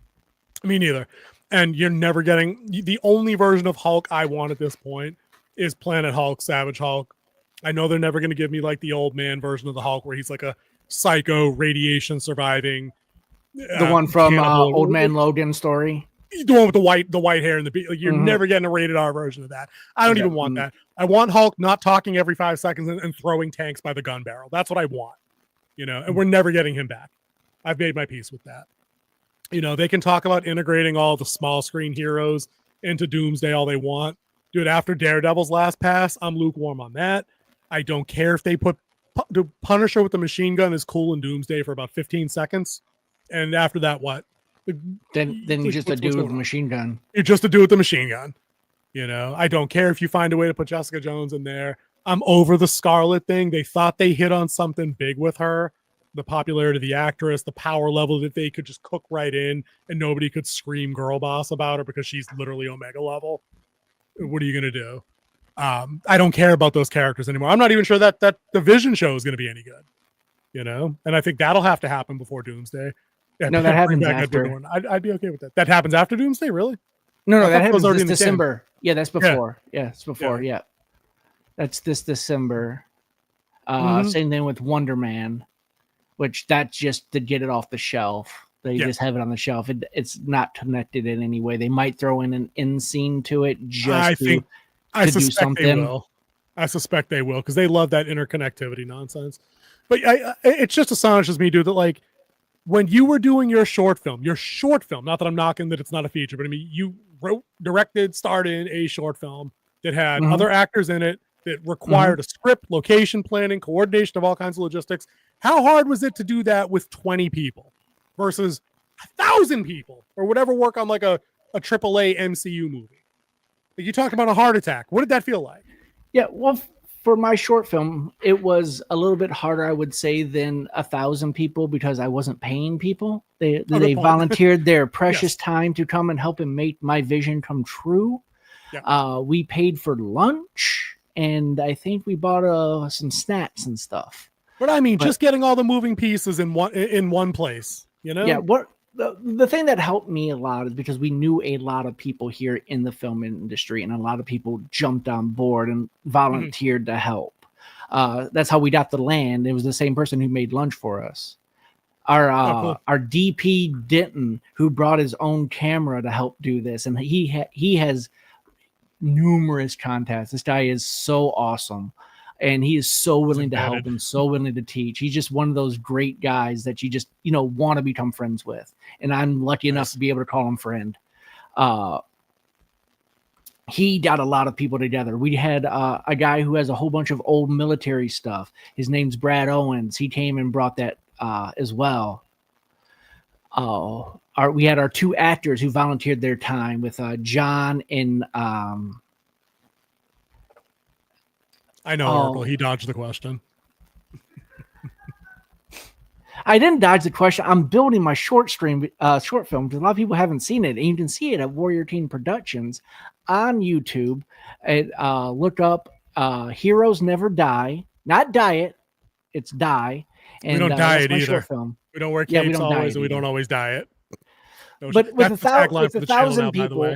Me neither. And you're never getting the only version of Hulk I want at this point is Planet Hulk, Savage Hulk. I know they're never going to give me like the old man version of the Hulk where he's like a psycho radiation surviving. The one from Old Man Logan story. The one with the white hair and the like, you're never getting a rated R version of that. I don't even want that. I want Hulk not talking every 5 seconds and throwing tanks by the gun barrel. That's what I want. You know, and we're never getting him back. I've made my peace with that. You know, they can talk about integrating all the small screen heroes into Doomsday all they want. Dude, after Daredevil's last pass, I'm lukewarm on that. I don't care if they put the Punisher with the machine gun is cool in Doomsday for about 15 seconds. And after that, what? Then you're just a dude with a machine gun. You're just a dude with a machine gun. You know, I don't care if you find a way to put Jessica Jones in there. I'm over the Scarlet thing. They thought they hit on something big with her. The popularity of the actress, the power level that they could just cook right in and nobody could scream girl boss about her because she's literally Omega level. What are you going to do? I don't care about those characters anymore. I'm not even sure that the Vision show is going to be any good, you know? And I think that'll have to happen before Doomsday. Yeah, no, that happens after. I'd be okay with that. That happens after Doomsday, really? No, that happens this December. Yeah, that's before. Yeah, it's before. Yeah. That's this December. Same thing with Wonder Man. Which that's just to get it off the shelf. They just have it on the shelf. It's not connected in any way. They might throw in an end scene to it just to do something. They will. I suspect they will because they love that interconnectivity nonsense. But it just astonishes me, dude, that like when you were doing your short film, not that I'm knocking that it's not a feature, but I mean, you wrote, directed, starred in a short film that had other actors in it, that required a script, location planning, coordination of all kinds of logistics. How hard was it to do that with 20 people versus 1,000 people or whatever work on like a AAA MCU movie? Like, you talked about a heart attack. What did that feel like? Yeah, well, for my short film, it was a little bit harder, I would say, than 1,000 people because I wasn't paying people. They volunteered their precious time to come and help and make my vision come true. Yeah. We paid for lunch, and I think we bought some snacks and stuff. But I mean, just getting all the moving pieces in one place, you know? Yeah, the thing that helped me a lot is because we knew a lot of people here in the film industry, and a lot of people jumped on board and volunteered to help. That's how we got the land. It was the same person who made lunch for us. Our DP Denton, who brought his own camera to help do this, and he has numerous contacts. This guy is so awesome. And he is so willing to help and so willing to teach. He's just one of those great guys that you just, want to become friends with. And I'm lucky enough to be able to call him friend. He got a lot of people together. We had a guy who has a whole bunch of old military stuff. His name's Brad Owens. He came and brought that as well. We had our 2 actors who volunteered their time with John and I know, Oracle. He dodged the question. I didn't dodge the question. I'm building my short film because a lot of people haven't seen it, and you can see it at Warrior Teen Productions on YouTube. Look up "Heroes Never Die," not diet. It's die. And we don't diet either. Short film. We don't wear capes always, and we don't always diet. But with 1,000 people.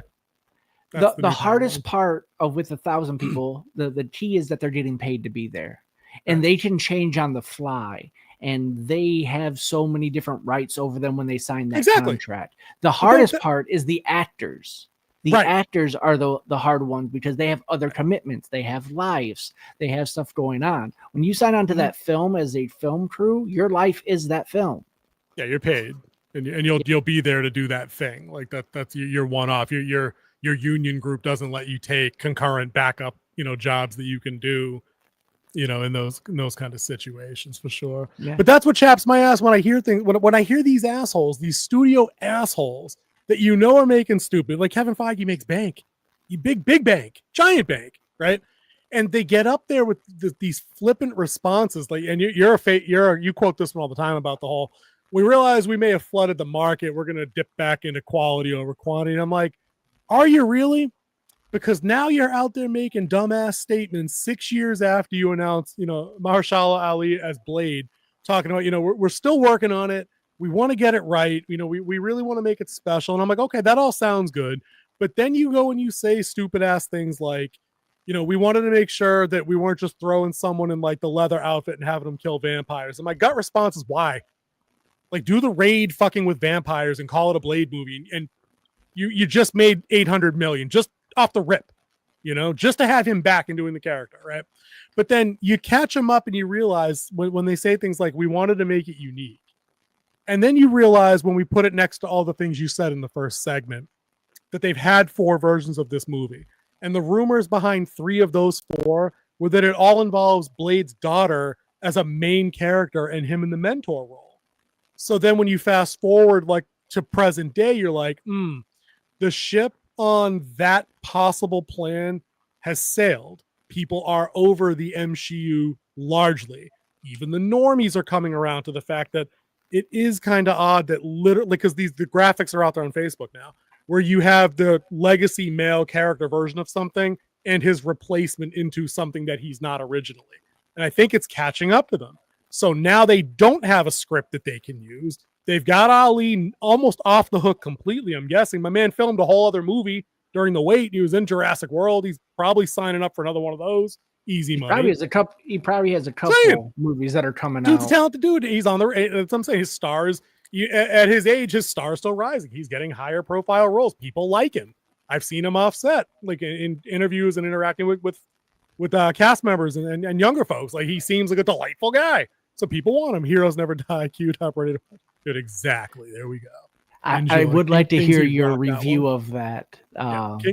The hardest part of with 1,000 people, the key is that they're getting paid to be there, and they can change on the fly, and they have so many different rights over them when they sign that contract. The hardest part is the actors. The actors are the hard ones because they have other commitments. They have lives. They have stuff going on. When you sign on to that film as a film crew, your life is that film. Yeah, you're paid, and you'll be there to do that thing. Like that's your one off. Your union group doesn't let you take concurrent backup, jobs that you can do, in those kind of situations for sure. Yeah. But that's what chaps my ass when I hear things, when I hear these assholes, these studio assholes that are making stupid, like Kevin Feige makes bank, big bank, giant bank, right? And they get up there with these flippant responses, like, and you quote this one all the time about the whole, we realize we may have flooded the market, we're gonna dip back into quality over quantity. And I'm like, are you really? Because now you're out there making dumbass statements 6 years after you announced, Mahershala Ali as Blade, talking about, we're still working on it. We want to get it right. We really want to make it special. And I'm like, okay, that all sounds good. But then you go and you say stupid ass things like, we wanted to make sure that we weren't just throwing someone in like the leather outfit and having them kill vampires. And my gut response is why? Like, do the Raid fucking with vampires and call it a Blade movie. And you just made $800 million just off the rip, just to have him back and doing the character, right? But then you catch him up and you realize when they say things like, we wanted to make it unique. And then you realize when we put it next to all the things you said in the first segment, that they've had 4 versions of this movie. And the rumors behind 3 of those 4 were that it all involves Blade's daughter as a main character and him in the mentor role. So then when you fast forward like to present day, you're like, the ship on that possible plan has sailed. People are over the MCU largely. Even the normies are coming around to the fact that it is kind of odd that literally, because the graphics are out there on Facebook now, where you have the legacy male character version of something and his replacement into something that he's not originally. And I think it's catching up to them. So now they don't have a script that they can use. They've got Ali almost off the hook completely, I'm guessing. My man filmed a whole other movie during the wait. He was in Jurassic World. He's probably signing up for another one of those. Easy money. He probably has a couple movies that are coming out. Dude's a talented dude. He's on the, that's what I'm saying. His stars, at his age, his star's still rising. He's getting higher profile roles. People like him. I've seen him offset, like in interviews and interacting with cast members and younger folks. Like, he seems like a delightful guy. So people want him. Heroes never die. Cute, top rated. Dude, exactly. There we go. I Enjoy. would like to hear Kingsley your rocked that review one. of that.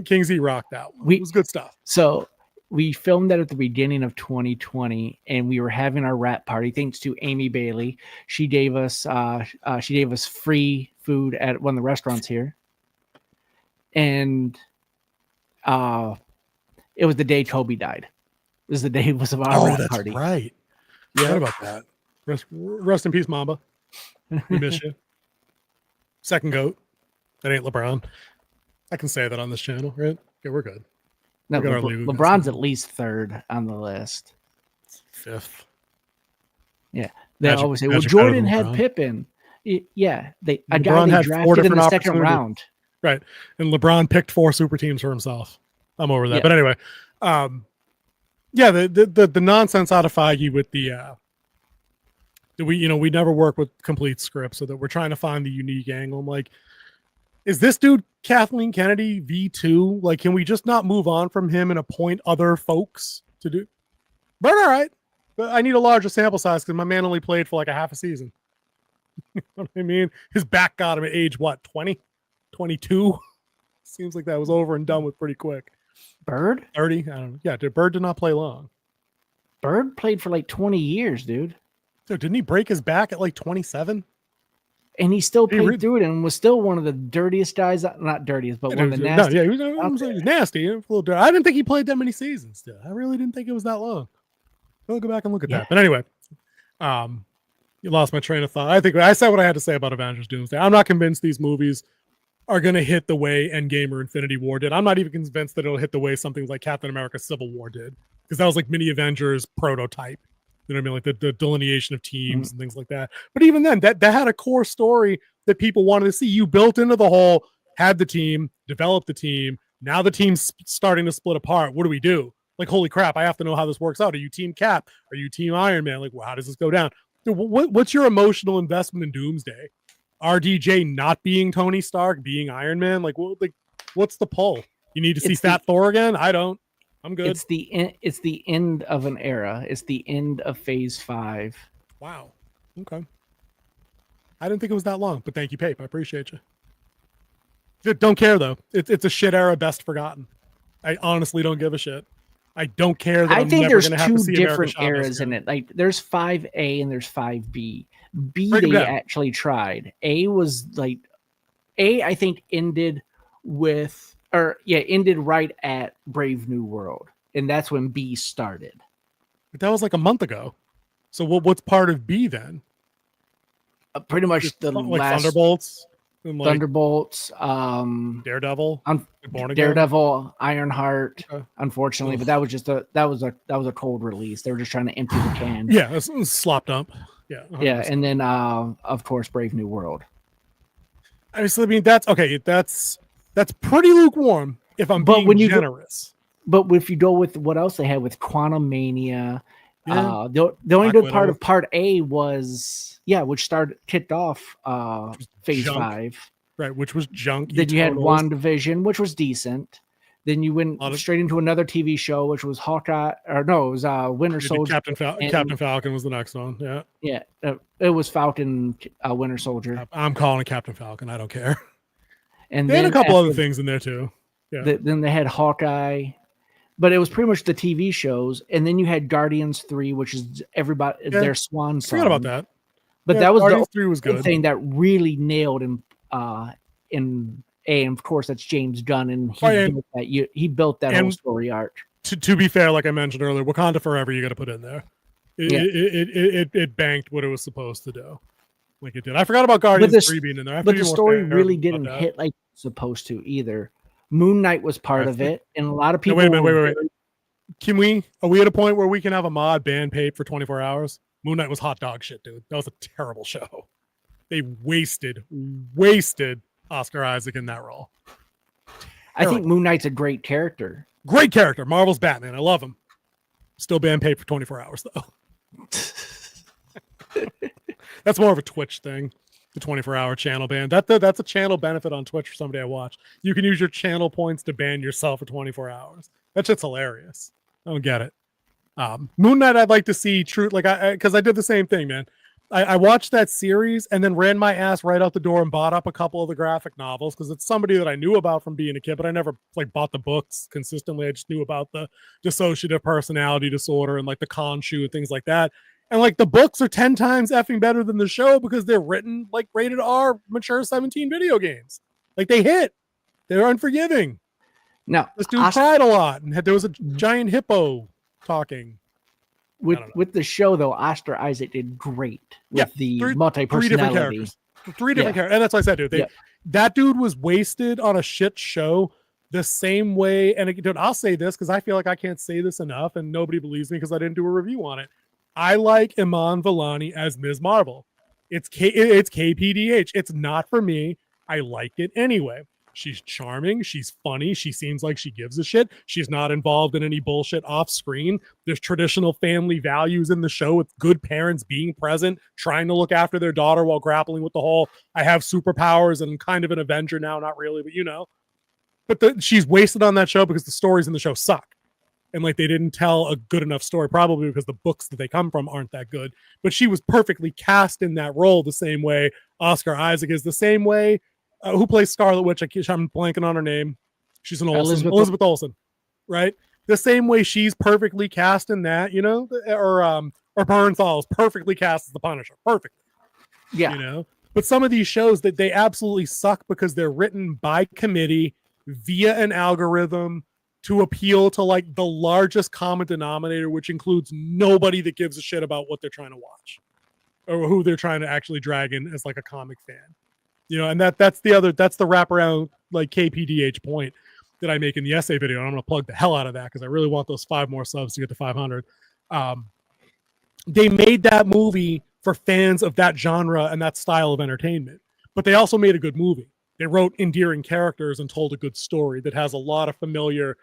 Kingsley rocked that one. It was good stuff. So we filmed that at the beginning of 2020, and we were having our wrap party. Thanks to Amy Bailey, she gave us free food at one of the restaurants here, and it was the day Toby died. It was the day it was of our wrap party. Right. Yeah, about that. Rest in peace, Mamba. We miss you. Second GOAT. That ain't LeBron. I can say that on this channel, right? Okay, we're good. No, We got our league. LeBron's at least third on the list. Fifth. Yeah, they Magic- always say, "Well, Magic Jordan better had than LeBron. Pippen." Yeah, a guy LeBron they had 4 drafted in different the second opportunities. round. Right. And LeBron picked 4 super teams for himself. I'm over that. Yeah. But anyway, the nonsense out of Feige with we never work with complete scripts, so that we're trying to find the unique angle. I'm like, is this dude Kathleen Kennedy V2? Like, can we just not move on from him and appoint other folks to do? But all right. But I need a larger sample size because my man only played for like a half a season. You know what I mean? His back got him at age, 20? 22? Seems like that was over and done with pretty quick. Bird? 30? I don't know. Yeah, Bird did not play long. Bird played for like 20 years, dude. So didn't he break his back at like 27? And he still He played re- through it and was still one of the dirtiest guys. Not dirtiest, but one of the No, nastiest. yeah, he was nasty. A little dirty. I didn't think he played that many seasons. Dude. I really didn't think it was that long. I'll go back and look at that. But anyway, you lost my train of thought. I think I said what I had to say about Avengers Doomsday. I'm not convinced these movies are going to hit the way Endgame or Infinity War did. I'm not even convinced that it'll hit the way something like Captain America Civil War did, because that was like mini Avengers prototype. You know what I mean? Like the delineation of teams and things like that. But even then, that had a core story that people wanted to see. You built into the whole, had the team, developed the team. Now the team's starting to split apart. What do we do? Like, holy crap, I have to know how this works out. Are you Team Cap? Are you Team Iron Man? Like, well, how does this go down? Dude, what's your emotional investment in Doomsday? RDJ not being Tony Stark, being Iron Man? Like what's the pull? You need to see Fat Thor again? I don't. I'm good. It's the end of an era. It's the end of Phase 5. Wow. Okay. I didn't think it was that long, but thank you, Pape. I appreciate you. Don't care though. It's a shit era, best forgotten. I honestly don't give a shit. I don't care that I I'm think never there's gonna have to two see different America eras in it. Like there's 5A and there's 5B. B Break 'em they down. actually tried. A was like I think ended right at Brave New World, and that's when B started. But that was like a month ago. So what's part of B then? Pretty much Just the like last Thunderbolts, and like Thunderbolts, Daredevil, Born Again. Daredevil, Ironheart. Okay. Unfortunately, but that was a cold release. They were just trying to empty the can. Yeah, it's slop dump. Yeah, 100%. Yeah, and then of course Brave New World. I mean, that's okay. That's pretty lukewarm. If I'm being generous. But if you go with what else they had with Quantum Mania, Yeah. the only Black good Widow. part of Part A was which kicked off Phase junk. 5. Right, which was junk. Then you had Eternals. WandaVision, which was decent. Then you went straight into another TV show, which was Hawkeye, or no, it was Winter Maybe Soldier. Captain Falcon was the next one. Yeah. Yeah, it was Falcon, Winter Soldier. I'm calling it Captain Falcon. I don't care. And They had then a couple after- other things in there too. Yeah. Then they had Hawkeye, but it was pretty much the TV shows. And then you had Guardians 3, which is everybody their swan song. Forgot about that. But Yeah, that was Guardians the 3 was good. thing that really nailed in and of course that's James Gunn, and he built that whole story arc. To be fair, like I mentioned earlier, Wakanda Forever you got to put in there. It banked what it was supposed to do, like it did. I forgot about Guardians 3 being in there. But the story really didn't hit like it's supposed to either. Moonknight was part of it, and a lot of people. No, wait. Are we at a point where we can have a mod ban paid for 24 hours? Moonknight was hot dog shit, dude. That was a terrible show. They wasted Oscar Isaac in that role. I think Moon Knight's a great character. Great character. Marvel's Batman. I love him. Still ban paid for 24 hours, though. That's more of a Twitch thing. The 24-hour channel ban. That's a channel benefit on Twitch for somebody I watch. You can use your channel points to ban yourself for 24 hours. That shit's hilarious. I don't get it. Moon Knight, I'd like to see true, like because I did the same thing, man. I watched that series and then ran my ass right out the door and bought up a couple of the graphic novels because it's somebody that I knew about from being a kid, but I never like bought the books consistently. I just knew about the dissociative personality disorder and like the Khonshu and things like that. And like the books are 10 times effing better than the show because they're written like rated R, mature 17 video games. Like they hit. They're unforgiving. Now, This dude cried a lot and there was a giant hippo talking. With the show though, Oscar Isaac did great with the multi-personality. Three different characters. And that's what I said, dude. That dude was wasted on a shit show the same way. And dude, I'll say this because I feel like I can't say this enough and nobody believes me because I didn't do a review on it. I like Iman Vellani as Ms. Marvel. It's KPDH. It's not for me. I liked it anyway. She's charming. She's funny. She seems like she gives a shit. She's not involved in any bullshit off screen. There's traditional family values in the show with good parents being present, trying to look after their daughter while grappling with the whole, I have superpowers and I'm kind of an Avenger now. Not really, but you know. But she's wasted on that show because the stories in the show suck. And like they didn't tell a good enough story, probably because the books that they come from aren't that good. But she was perfectly cast in that role the same way Oscar Isaac is, the same way. Who plays Scarlet Witch? I'm blanking on her name. She's an Olsen. Elizabeth Olsen, right? The same way she's perfectly cast in that, you know, or Bernthal is perfectly cast as the Punisher, perfect. Yeah, you know. But some of these shows that they absolutely suck because they're written by committee via an algorithm to appeal to like the largest common denominator, which includes nobody that gives a shit about what they're trying to watch or who they're trying to actually drag in as like a comic fan. You know, and that's the wraparound like KPDH point that I make in the essay video. And I'm going to plug the hell out of that because I really want those 5 more subs to get to 500. They made that movie for fans of that genre and that style of entertainment, but they also made a good movie. They wrote endearing characters and told a good story that has a lot of familiar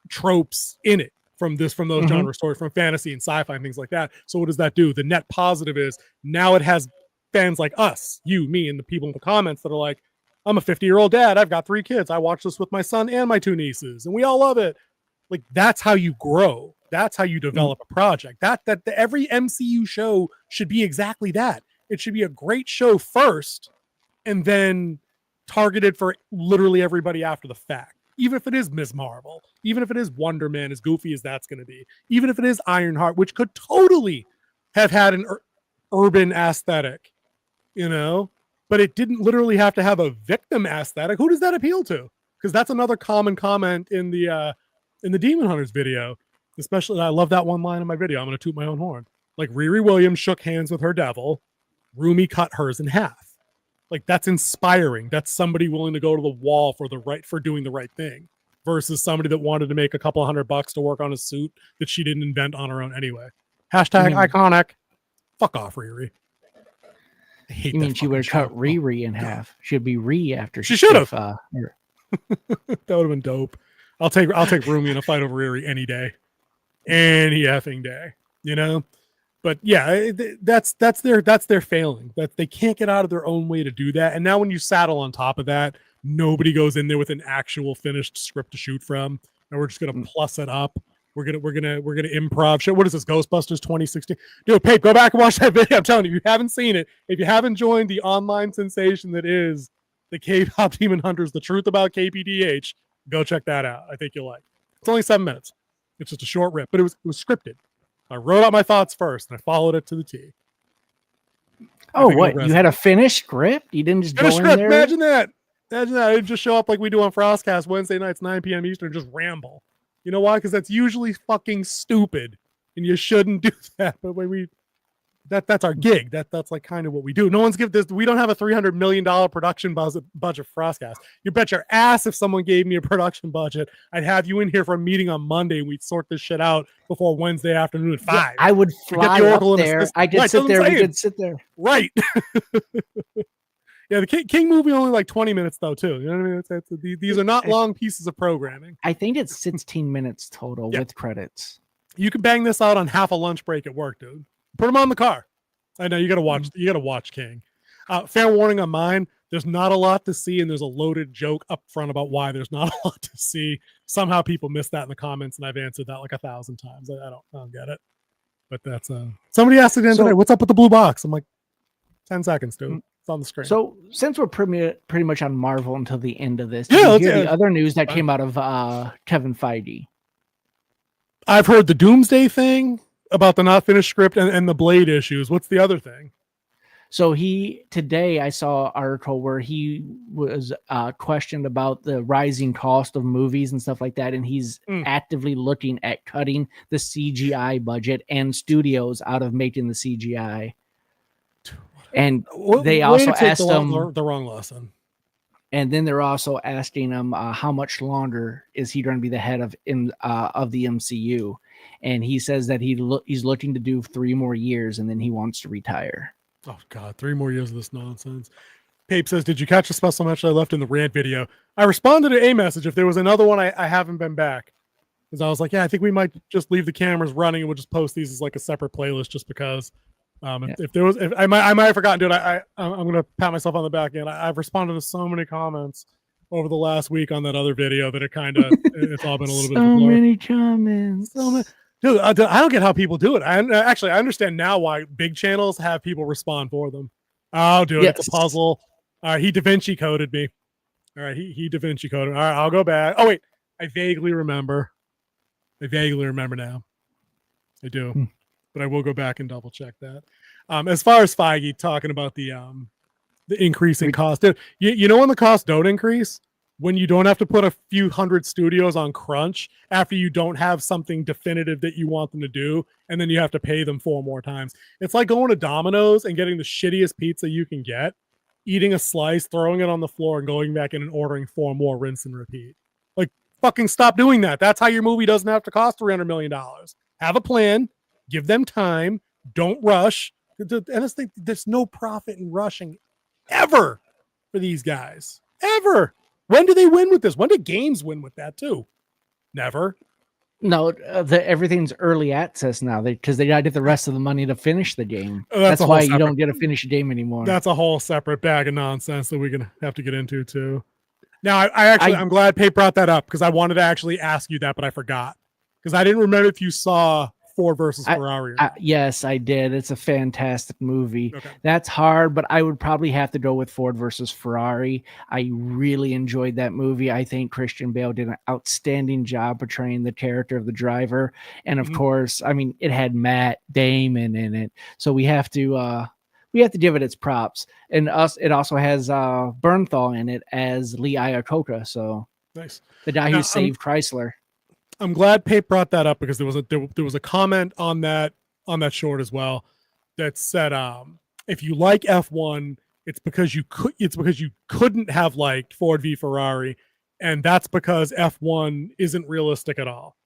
tropes in it from those genre stories, from fantasy and sci-fi and things like that. So what does that do? The net positive is now it has fans like us, you, me, and the people in the comments that are like, I'm a 50-year-old dad. I've got 3 kids. I watch this with my son and my 2 nieces, and we all love it. Like that's how you grow. That's how you develop a project. Every MCU show should be exactly that. It should be a great show first, and then targeted for literally everybody after the fact. Even if it is Ms. Marvel, even if it is Wonder Man, as goofy as that's going to be, even if it is Ironheart, which could totally have had an urban aesthetic. You know, but it didn't literally have to have a victim aesthetic. Who does that appeal to? Because that's another common comment in the Demon Hunters video. Especially, I love that one line in my video. I'm going to toot my own horn. Like Riri Williams shook hands with her devil. Rumi cut hers in half. Like that's inspiring. That's somebody willing to go to the wall for doing the right thing, versus somebody that wanted to make a couple $100 to work on a suit that she didn't invent on her own anyway. Hashtag iconic. Fuck off, Riri. You mean she would have cut Riri in half? She'd be after she should have. That would have been dope. I'll take Rumi in a fight over Riri any day, any effing day. You know, but yeah, that's their failing. That they can't get out of their own way to do that. And now when you saddle on top of that, nobody goes in there with an actual finished script to shoot from, and we're just gonna plus it up. We're gonna improv shit. What is this? Ghostbusters 2016? Dude, Pape, go back and watch that video. I'm telling you, if you haven't seen it, if you haven't joined the online sensation that is the K-pop Demon Hunters, the truth about KPDH, go check that out. I think you'll like. It's only 7 minutes. It's just a short rip, but it was scripted. I wrote out my thoughts first, and I followed it to the T. Oh, what? You had a finished script? You didn't just go in there? Imagine that. I didn't just show up like we do on FrostCast Wednesday nights, 9 p.m. Eastern, and just ramble. You know why? Because that's usually fucking stupid, and you shouldn't do that. But that's our gig. That's like kind of what we do. No one's give this. We don't have a $300 million production budget for FrostCast. You bet your ass if someone gave me a production budget, I'd have you in here for a meeting on Monday, and we'd sort this shit out before Wednesday afternoon at 5. Yeah, I would fly up there. I did sit there. We did sit there. Right. Yeah, the King movie only like 20 minutes though too. You know what I mean? These are not long pieces of programming. I think it's 16 minutes total with credits. You can bang this out on half a lunch break at work, dude. Put them on the car. I know you got to watch. You got to watch King. Fair warning on mine. There's not a lot to see, and there's a loaded joke up front about why there's not a lot to see. Somehow people miss that in the comments, and I've answered that like 1,000 times. I don't get it. But that's somebody asked again today, what's up with the blue box? I'm like, 10 seconds, dude. It's on the screen. So since we're pretty much on Marvel until the end of this, Yeah, did you hear the other news that came out of Kevin Feige? I've heard the Doomsday thing about the not finished script and the Blade issues. What's the other thing? So today I saw an article where he was questioned about the rising cost of movies and stuff like that, and he's actively looking at cutting the CGI budget and studios out of making the CGI. And they also asked him the wrong lesson. And then they're also asking him how much longer is he going to be the head of the MCU, and he says that he's looking to do 3 more years, and then he wants to retire. Oh God, 3 more years of this nonsense. Pape says, "Did you catch the special mention I left in the rant video?" I responded to a message. If there was another one, I haven't been back because I was like, yeah, I think we might just leave the cameras running and we'll just post these as like a separate playlist, just because. If I might have forgotten, dude. I'm gonna pat myself on the back end. I've responded to so many comments over the last week on that other video that it's all been a little bit. So many comments. Dude, I don't get how people do it. I understand now why big channels have people respond for them. Oh, dude, It's a puzzle. All right, he Da Vinci coded me. All right, he Da Vinci coded. All right, I'll go back. Oh wait, I vaguely remember now. I do. But I will go back and double check that. As far as Feige talking about the increase in cost, you know when the costs don't increase? When you don't have to put a few hundred studios on crunch after you don't have something definitive that you want them to do, and then you have to pay them 4 more times. It's like going to Domino's and getting the shittiest pizza you can get, eating a slice, throwing it on the floor, and going back in and ordering 4 more, rinse and repeat. Like, fucking stop doing that. That's how your movie doesn't have to cost $300 million. Have a plan. Give them time. Don't rush. And there's no profit in rushing ever for these guys. Ever. When do they win with this? When do games win with that too? Never. No, everything's early access now because they got to get the rest of the money to finish the game. That's why you don't get to finish a game anymore. That's a whole separate bag of nonsense that we're going to have to get into too. Now, I'm glad Pape brought that up because I wanted to actually ask you that, but I forgot because I didn't remember if you saw Ford versus Ferrari. Yes, I did. It's a fantastic movie. Okay. That's hard, but I would probably have to go with Ford versus Ferrari. I really enjoyed that movie. I think Christian Bale did an outstanding job portraying the character of the driver. And of course, I mean, it had Matt Damon in it. So we have to give it its props. And it also has Bernthal in it as Lee Iacocca. So nice. The guy who saved Chrysler. I'm glad Pape brought that up because there was a comment on that short as well that said if you like F1, it's because you couldn't have liked Ford v Ferrari, and that's because F1 isn't realistic at all.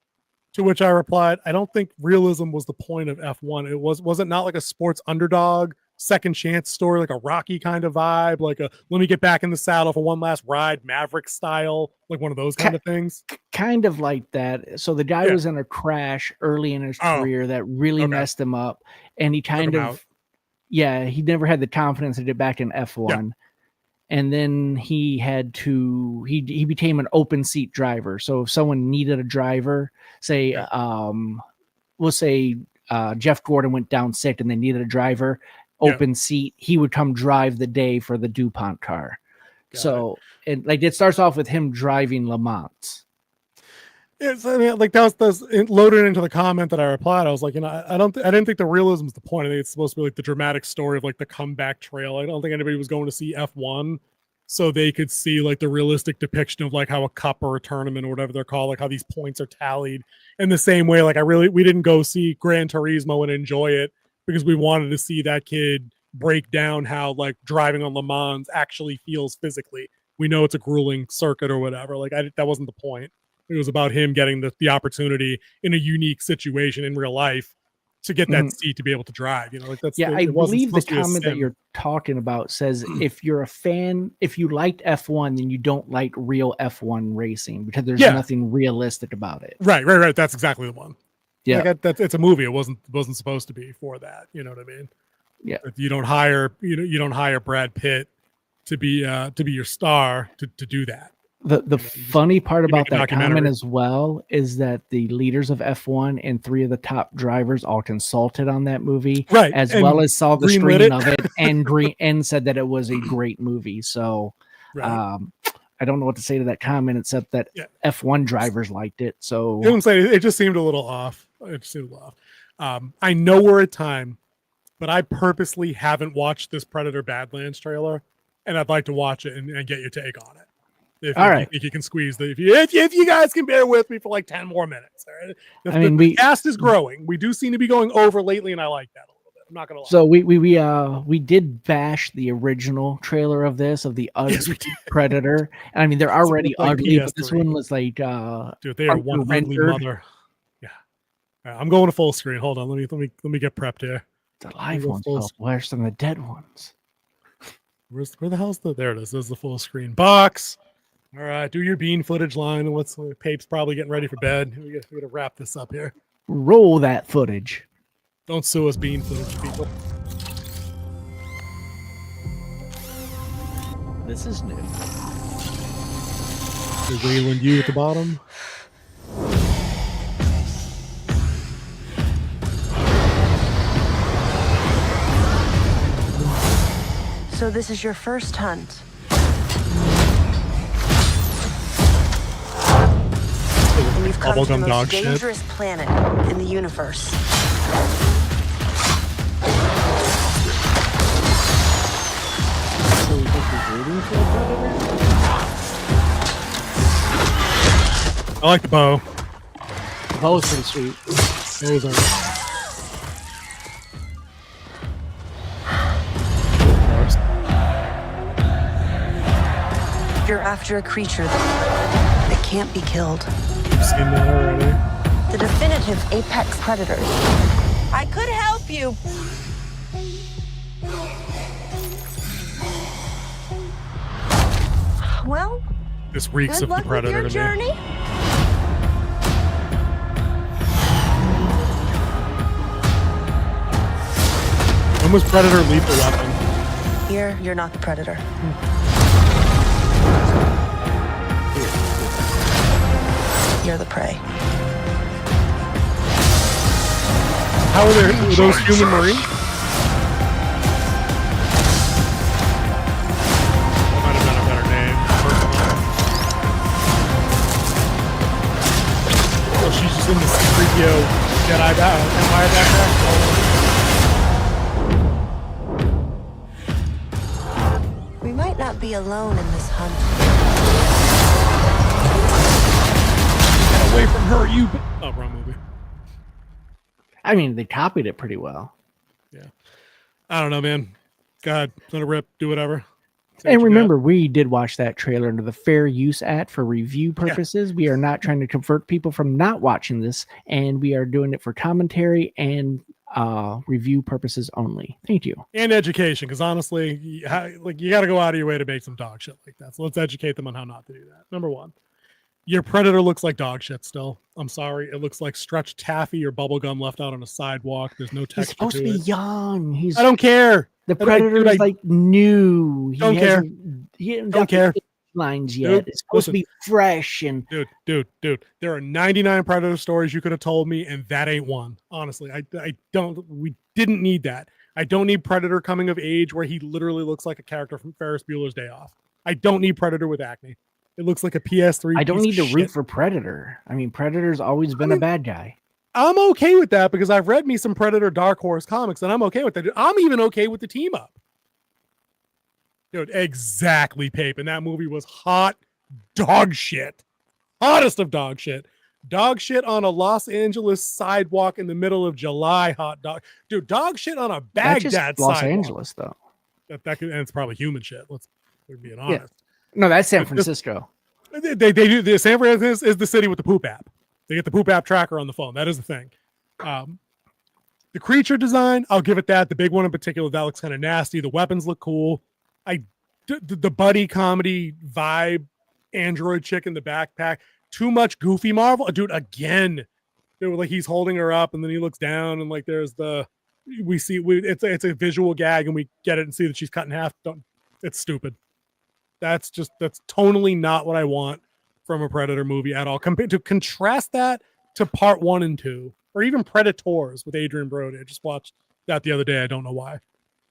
To which I replied, I don't think realism was the point of F1. It was it not like a sports underdog second chance story, like a Rocky kind of vibe, like a let me get back in the saddle for one last ride, Maverick style, like one of those kind of things. Kind of like that. So the guy was in a crash early in his career that really messed him up, and he he never had the confidence to get back in F1. Yeah. And then he became an open seat driver. So if someone needed a driver, say we'll say Jeff Gordon went down sick and they needed a driver, open seat, he would come drive the day for the DuPont car. It starts off with him driving Le Mans. That was loaded into the comment that I replied. I was like, I didn't think the realism is the point. I think it's supposed to be like the dramatic story of like the comeback trail. I don't think anybody was going to see F1 so they could see like the realistic depiction of like how a cup or a tournament or whatever they're called, like how these points are tallied in the same way. Like we didn't go see Gran Turismo and enjoy it because we wanted to see that kid break down how like driving on Le Mans actually feels physically. We know it's a grueling circuit or whatever. Like that wasn't the point. It was about him getting the opportunity in a unique situation in real life to get that seat to be able to drive. I believe the comment that you're talking about says if you're a fan, if you liked F1, then you don't like real F1 racing because there's nothing realistic about it. Right. That's exactly the one. Yeah, it's a movie. It wasn't supposed to be for that. You know what I mean? Yeah. If you don't hire Brad Pitt to be your star to do that. The funny part about make a that documentary. comment as well is that the leaders of F1 and 3 of the top drivers all consulted on that movie, Right, as and well as saw the greenlit screening it. of it and said that it was a great movie. So Right. I don't know what to say to that comment except that F1 drivers liked it. So You know what I'm saying? It just seemed a little off. I know we're at time, but I purposely haven't watched this Predator Badlands trailer, and I'd like to watch it and get your take on it. If you think you can squeeze if you guys can bear with me for like 10 more minutes. All right? The cast is growing. We do seem to be going over lately, and I like that a little bit. I'm not gonna lie. So we did bash the original trailer of the ugly Predator. And I mean, they're already like ugly, PS3. but this one was like dude, they are one ugly mother. Yeah. All right, I'm going to full screen. Hold on, let me get prepped here. The live ones felt worse than the dead ones. Where the hell's there it is. There's the full screen box. All right, do your bean footage line. And Pape's probably getting ready for bed. We got to wrap this up here. Roll that footage. Don't sue us, bean footage people. This is new. There's Wayland U at the bottom. So this is your first hunt. And you've come to the most dangerous planet in the universe. So we think he's rooting for a Predator? I like the bow. The bow's pretty sweet. Those are. You're after a creature that can't be killed. You've seen that already. The definitive apex predators. I could help you. Well, this reeks good of the luck Predator with your to me. journey. When was Predator lethal weapon? Here, you're not the predator. You're the prey. How are those human marines? That might have been a better name. Oh, she's just in the C-3PO Jedi Empire backpack. We might not be alone in this hunt. Get away from her, you. Oh, wrong movie. I mean, they copied it pretty well. Yeah. I don't know, man. God, let it rip. Do whatever. And remember, we did watch that trailer under the Fair Use Act for review purposes. Yeah. We are not trying to convert people from not watching this, and we are doing it for commentary and review purposes only. Thank you. And education, because honestly, you got to go out of your way to make some dog shit like that. So let's educate them on how not to do that. Number one, your Predator looks like dog shit still. I'm sorry. It looks like stretched taffy or bubble gum left out on a sidewalk. There's no texture. He's supposed to be young. I don't care. The Predator is like new. He don't care. He don't care. Lines yet. Dude, it's supposed to be fresh and dude. There are 99 Predator stories you could have told me, and that ain't one. Honestly, I don't. We didn't need that. I don't need Predator coming of age where he literally looks like a character from Ferris Bueller's Day Off. I don't need Predator with acne. It looks like a PS3. I don't need to root for Predator. I mean, Predator's always been a bad guy. I'm okay with that because I've read me some Predator Dark Horse comics, and I'm okay with that. I'm even okay with the team up. Dude, exactly, Pape. And that movie was hot dog shit. Hottest of dog shit. Dog shit on a Los Angeles sidewalk in the middle of July. Hot dog. Dude, dog shit on a Baghdad sidewalk. Los Angeles, though. That could, and it's probably human shit. Let's be honest. Yeah. No, that's San Francisco. They do. The San Francisco is the city with the poop app. They get the poop app tracker on the phone. That is the thing. The creature design, I'll give it that. The big one in particular, that looks kind of nasty. The weapons look cool. The buddy comedy vibe, android chick in the backpack. Too much goofy Marvel, dude. Again, like he's holding her up, and then he looks down, and like there's it's a visual gag, and we get it and see that she's cut in half. It's stupid. That's tonally not what I want from a Predator movie at all. Compared to contrast that to part 1 and 2, or even Predators with Adrian Brody. I just watched that the other day. I don't know why.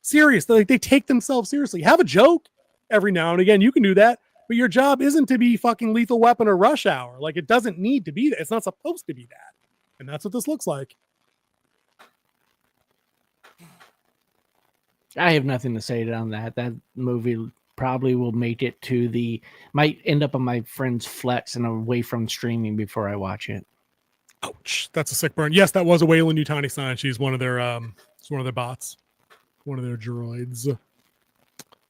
Serious. Like, they take themselves seriously. Have a joke every now and again. You can do that, but your job isn't to be fucking Lethal Weapon or Rush Hour. Like, it doesn't need to be that. It's not supposed to be that. And that's what this looks like. I have nothing to say on that. That movie probably will make it to might end up on my friend's Flex and away from streaming before I watch it. Ouch. That's a sick burn. Yes, that was a Wayland Yutani sign. She's one of their bots. One of their droids.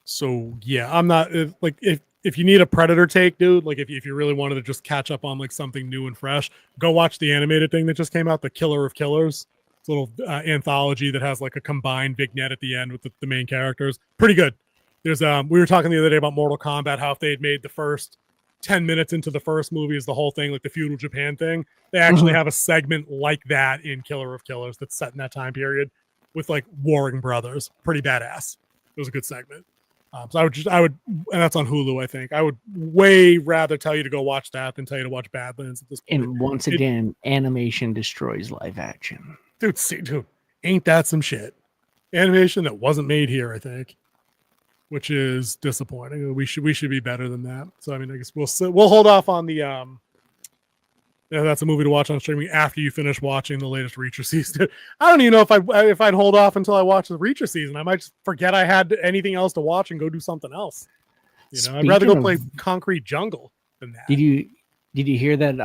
So yeah, I'm not like, if you need a Predator take, dude, like if you really wanted to just catch up on like something new and fresh, go watch the animated thing that just came out, The Killer of Killers. It's a little anthology that has like a combined vignette at the end with the main characters. Pretty good. There's we were talking the other day about Mortal Kombat, how if they had made the first 10 minutes into the first movie is the whole thing, like the feudal Japan thing. They actually have a segment like that in Killer of Killers that's set in that time period with like warring brothers. Pretty badass. It was a good segment. So I would, and that's on Hulu, I think. I would way rather tell you to go watch that than tell you to watch Badlands at this point. And once again, animation destroys live action. Dude, ain't that some shit? Animation that wasn't made here, I think, which is disappointing. We should be better than that. So I mean, I guess we'll hold off on the that's a movie to watch on streaming after you finish watching the latest Reacher season. I don't even know if I'd hold off until I watch the Reacher season. I might just forget I had anything else to watch and go do something else. I'd rather go play Concrete Jungle than that. Did you hear that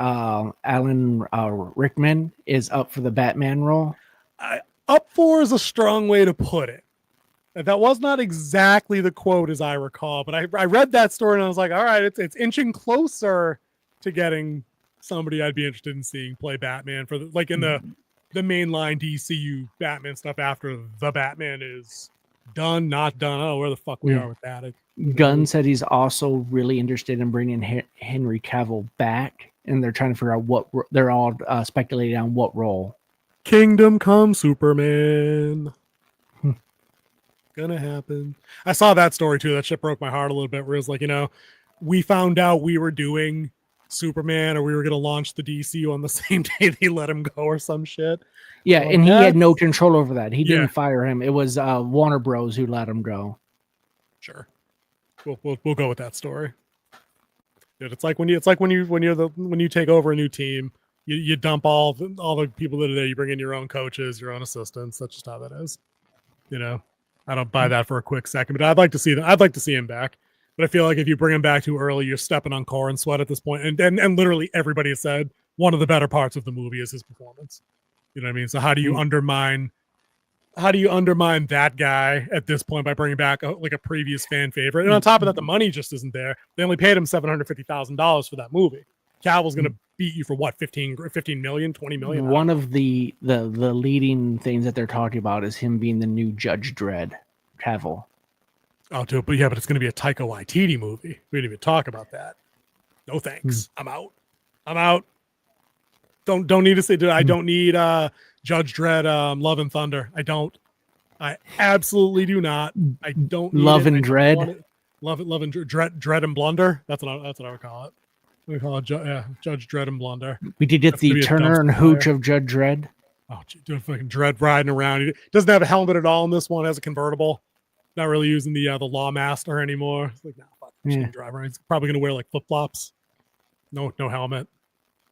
Alan Rickman is up for the Batman role? Up for is a strong way to put it. That was not exactly the quote as I recall, but I read that story and I was like, all right, it's inching closer to getting somebody I'd be interested in seeing play Batman for in the mainline DCU Batman stuff after the Batman is done, not done. I don't know where the fuck we are with that. Gunn said he's also really interested in bringing Henry Cavill back, and they're trying to figure out they're all speculating on what role. Kingdom Come Superman. Gonna happen. I saw that story too. That shit broke my heart a little bit, where it was like, we found out we were doing Superman, or we were going to launch the DCU on the same day they let him go or some shit. Yeah, and he had no control over that. He didn't fire him. It was Warner Bros. Who let him go. Sure. We'll go with that story. Dude, it's like when you take over a new team, you dump all the people that are there. You bring in your own coaches, your own assistants. That's just how that is. I don't buy that for a quick second, but I'd like to see them. I'd like to see him back. But I feel like if you bring him back too early, you're stepping on Corin Sweat at this point. And literally everybody has said one of the better parts of the movie is his performance. You know what I mean? So how do you undermine that guy at this point by bringing back a previous fan favorite? And on top of that, the money just isn't there. They only paid him $750,000 for that movie. Cavill's going to beat you for what, 15 million, 20 million? One of the leading things that they're talking about is him being the new Judge Dredd, Cavill. Oh, dude, but it's going to be a Taika Waititi movie. We didn't even talk about that. No thanks. I'm out. Don't need to say, dude. I don't need Judge Dredd, Love and Thunder. I absolutely do not. I don't need Love and Dread. Love and Dread and Blunder. That's what I would call it. We call it Judge Dredd and Blunder. We did get the Turner and Hooch of Judge Dredd. Oh, dude, fucking Dredd riding around. He doesn't have a helmet at all in this one. Has a convertible. Not really using the Lawmaster anymore. It's like, fuck, driver. He's probably gonna wear like flip flops. No helmet.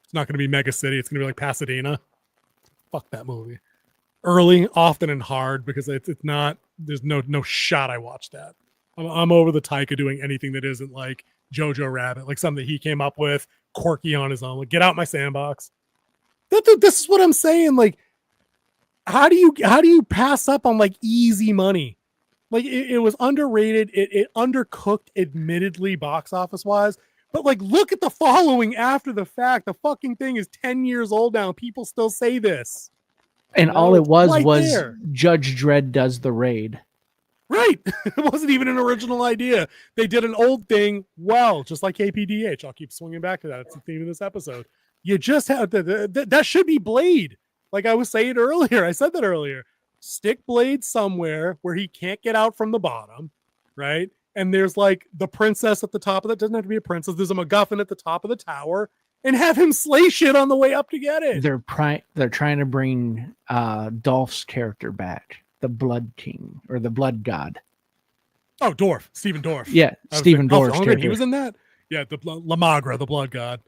It's not gonna be Mega City. It's gonna be like Pasadena. Fuck that movie. Early, often, and hard, because it's not. There's no shot I watched that. I'm over the Taika doing anything that isn't like Jojo Rabbit, like something that he came up with, quirky on his own. Like, get out my sandbox. This is what I'm saying. Like, how do you pass up on like easy money? Like, it was underrated. It undercooked, admittedly, box office wise. But like, look at the following after the fact. The fucking thing is 10 years old now. People still say this. And all it was there. Judge Dredd does the raid. Right. It wasn't even an original idea. They did an old thing well, just like KPDH. I'll keep swinging back to that. It's the theme of this episode. You just have that should be Blade. Like I was saying earlier. I said that earlier. Stick Blade somewhere where he can't get out from the bottom, right? and there's like the princess at the top of that. Doesn't have to be a princess. There's a MacGuffin at the top of the tower, and have him slay shit on the way up to get it. They're trying to bring Dolph's character back, the Blood King or the Blood God. Oh, Stephen Dorff. Yeah, Stephen Dorff's character. He was in that. Yeah, the La Magra, the Blood God.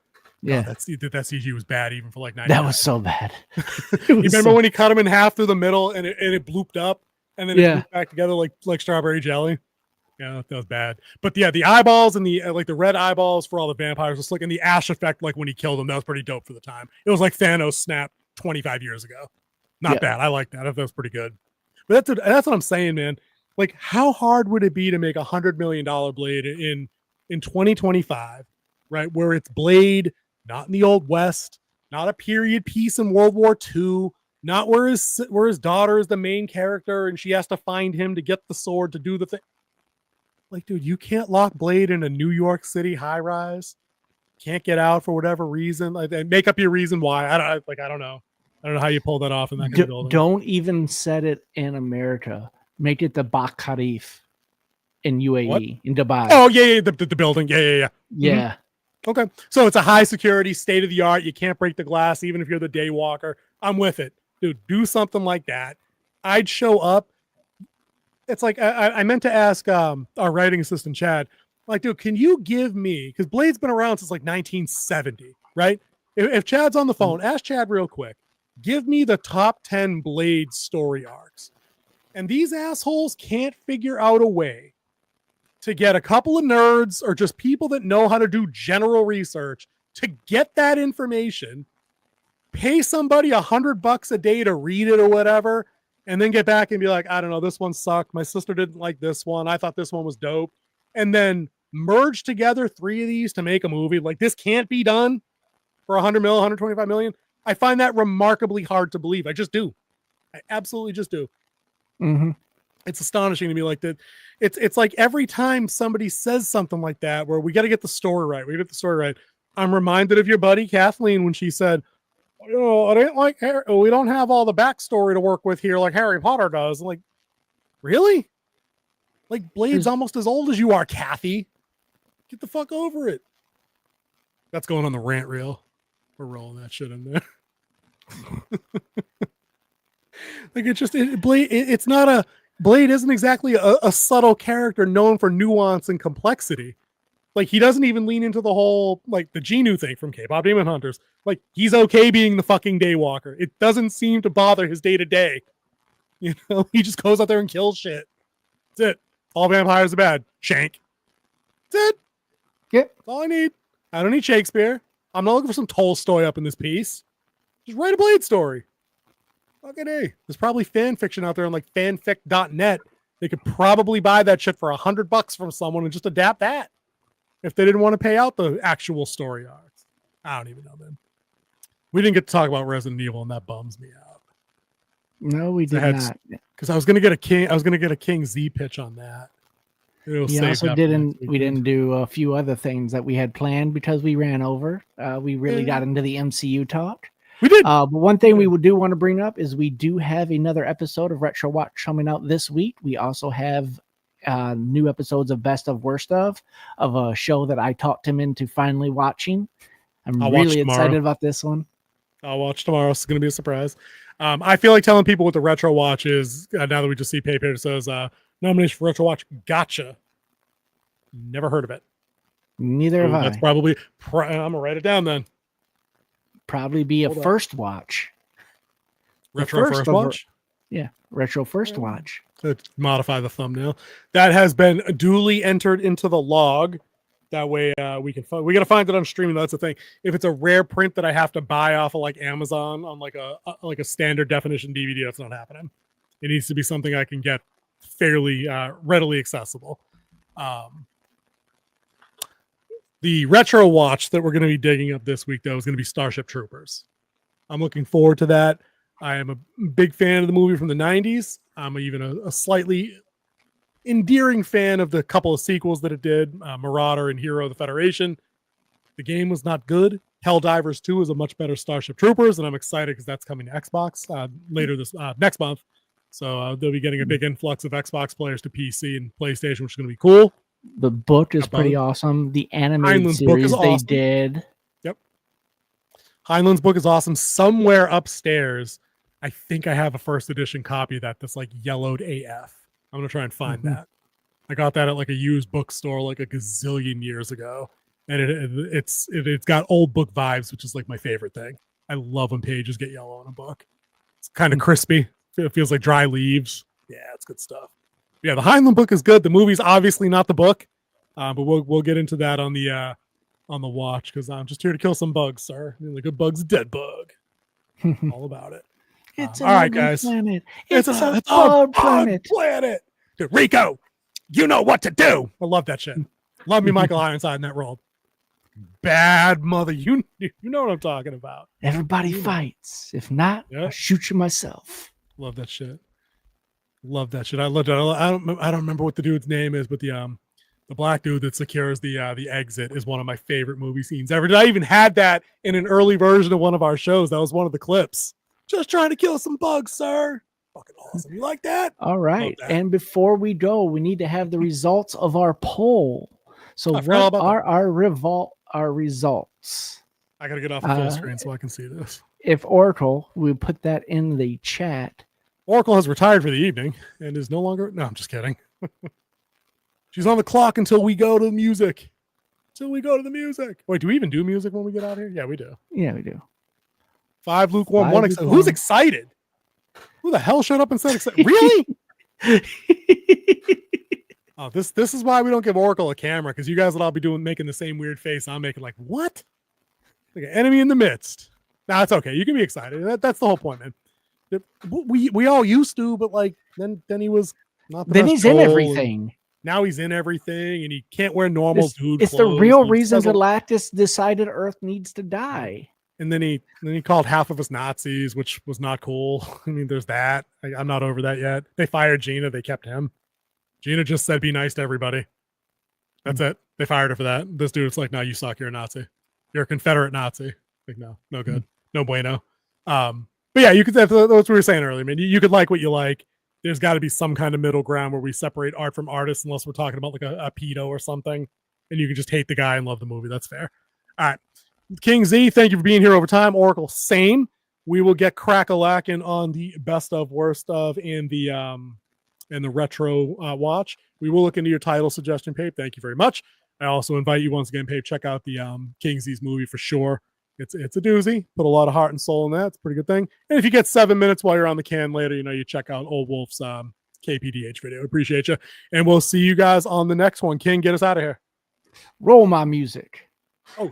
Yeah, that CG was bad even for like 99. That was so bad. You remember when he cut him in half through the middle and it blooped up and then it blooped back together like strawberry jelly? Yeah, that was bad. But yeah, the eyeballs and the like the red eyeballs for all the vampires was like, and the ash effect, like when he killed them, that was pretty dope for the time. It was like Thanos snapped 25 years ago. Not bad. I like that. That was pretty good. But that's what I'm saying, man. Like, how hard would it be to make $100 million Blade in 2025, right? Where it's Blade, not in the Old West, not a period piece in World War II, not where his daughter is the main character and she has to find him to get the sword to do the thing. Like, dude, you can't lock Blade in a New York City high rise. Can't get out for whatever reason. Like, make up your reason why. I don't know. I don't know how you pull that off in that kind of building. Don't even set it in America. Make it the Bak Kharif in UAE, in Dubai. Oh, yeah, the building. Yeah. Yeah. Mm-hmm. Okay. So it's a high security, state of the art. You can't break the glass, even if you're the daywalker. I'm with it. Dude, do something like that. I'd show up. It's like, I meant to ask our writing assistant, Chad, like, dude, can you give me, because Blade's been around since like 1970, right? If Chad's on the phone, ask Chad real quick. Give me the top 10 Blade story arcs. And these assholes can't figure out a way to get a couple of nerds or just people that know how to do general research to get that information, pay somebody $100 a day to read it or whatever, and then get back and be like, I don't know, this one sucked. My sister didn't like this one. I thought this one was dope. And then merge together 3 of these to make a movie. Like, this can't be done for 100 million, 125 million. I find that remarkably hard to believe. I just do. I absolutely just do. Mm-hmm. It's astonishing to me. Like that. It's like every time somebody says something like that, where we got to get the story right. I'm reminded of your buddy Kathleen when she said, you know, I didn't like Harry. We don't have all the backstory to work with here like Harry Potter does. I'm like, really? Like, Blade's almost as old as you are, Kathy. Get the fuck over it. That's going on the rant reel. We're rolling that shit in there. Like, it's just Blade. It's not a Blade. Isn't exactly a subtle character known for nuance and complexity. Like, he doesn't even lean into the whole like the Genu thing from K-pop Demon Hunters. Like, he's okay being the fucking daywalker. It doesn't seem to bother his day to day. You know, he just goes out there and kills shit. That's it. All vampires are bad. Shank. That's it. Yep. That's all I need. I don't need Shakespeare. I'm not looking for some Tolstoy up in this piece. Just write a Blade story. Fucking A. There's probably fan fiction out there on like fanfic.net. They could probably buy that shit for $100 from someone and just adapt that if they didn't want to pay out the actual story arcs. I don't even know, man. We didn't get to talk about Resident Evil, and that bums me out. No, we did not. Because I was gonna get a King Z pitch on that. We also didn't do a few other things that we had planned because we ran over. We really got into the MCU talk. We did. But one thing we do want to bring up is we do have another episode of Retro Watch coming out this week. We also have new episodes of Best of Worst of a show that I talked him into finally watching. I'll really excited about this one. I'll watch tomorrow. It's going to be a surprise. I feel like telling people what the Retro Watch is now that we just see Pedro says nomination for Retro Watch. Gotcha. Never heard of it. Neither have I. That's probably. I'm gonna write it down then. Probably be a first watch. Retro first watch. Yeah, retro first watch. To modify the thumbnail. That has been duly entered into the log. That way we got to find it on streaming. That's the thing. If it's a rare print that I have to buy off of like Amazon on like a standard definition DVD, that's not happening. It needs to be something I can get fairly readily accessible. The retro watch that we're going to be digging up this week, though, is going to be Starship Troopers. I'm looking forward to that. I am a big fan of the movie from the 90s. I'm even a slightly endearing fan of the couple of sequels that it did, Marauder and Hero of the Federation. The game was not good. Helldivers 2 is a much better Starship Troopers, and I'm excited because that's coming to Xbox later this next month. So they'll be getting a big influx of Xbox players to PC and PlayStation, which is going to be cool. The book is That pretty bug. awesome. The animated Heinlein's book is series they awesome. did. Yep. Heinlein's book is awesome. Somewhere upstairs, I think I have a first edition copy of that that's like yellowed AF. I'm gonna try and find that. I got that at like a used bookstore like a gazillion years ago, and it's got old book vibes, which is like my favorite thing. I love when pages get yellow in a book. It's kind of crispy. It feels like dry leaves. Yeah, it's good stuff. Yeah, the Heinlein book is good. The movie's obviously not the book, but we'll get into that on the watch because I'm just here to kill some bugs, sir. The good bug's a dead bug. All about it. It's all right, guys. Planet. It's a bug planet. Dude, Rico, you know what to do. I love that shit. Love me, Michael Ironside in that role. Bad mother. You know what I'm talking about. Everybody fights. If not, I'll shoot you myself. Love that shit. Love that shit. I loved it. I don't remember what the dude's name is, but the black dude that secures the exit is one of my favorite movie scenes ever. I even had that in an early version of one of our shows. That was one of the clips. Just trying to kill some bugs, sir. Fucking awesome. You like that? All right. And before we go, we need to have the results of our poll. So what are our results? I gotta get off the full screen so I can see this. If Oracle, we put that in the chat. Oracle has retired for the evening and is no longer. No, I'm just kidding. She's on the clock until we go to the music. Wait, do we even do music when we get out here? Yeah, we do. Yeah, we do. 5 lukewarm, 1 excited. Who's excited? Who the hell showed up and said excited? Really? Oh, this is why we don't give Oracle a camera, because you guys would all be making the same weird face I'm making. Like, what? Like an enemy in the midst. Nah, it's okay. You can be excited. That's the whole point, man. We all used to, but like then he was not. Then he's in everything. Now he's in everything, and he can't wear normal dude clothes. It's the real reason Galactus decided Earth needs to die. And then he called half of us Nazis, which was not cool. I mean, there's that. I'm not over that yet. They fired Gina. They kept him. Gina just said, "Be nice to everybody." That's it. They fired her for that. This dude's like, "No, you suck. You're a Nazi. You're a Confederate Nazi." Like, no good. No bueno. But yeah, you could. That's what we were saying earlier, man. You could like what you like. There's got to be some kind of middle ground where we separate art from artists, unless we're talking about like a pedo or something, and you can just hate the guy and love the movie. That's fair. All right, King Z, thank you for being here over time. Oracle, same. We will get crack-a-lackin' on the best of, worst of, and the retro watch. We will look into your title suggestion, Pape. Thank you very much. I also invite you once again, Pape, check out the King Z's movie for sure. It's a doozy. Put a lot of heart and soul in that. It's a pretty good thing. And if you get 7 minutes while you're on the can later, you check out Old Wolf's KPDH video. Appreciate you. And we'll see you guys on the next one. King, get us out of here. Roll my music. Oh,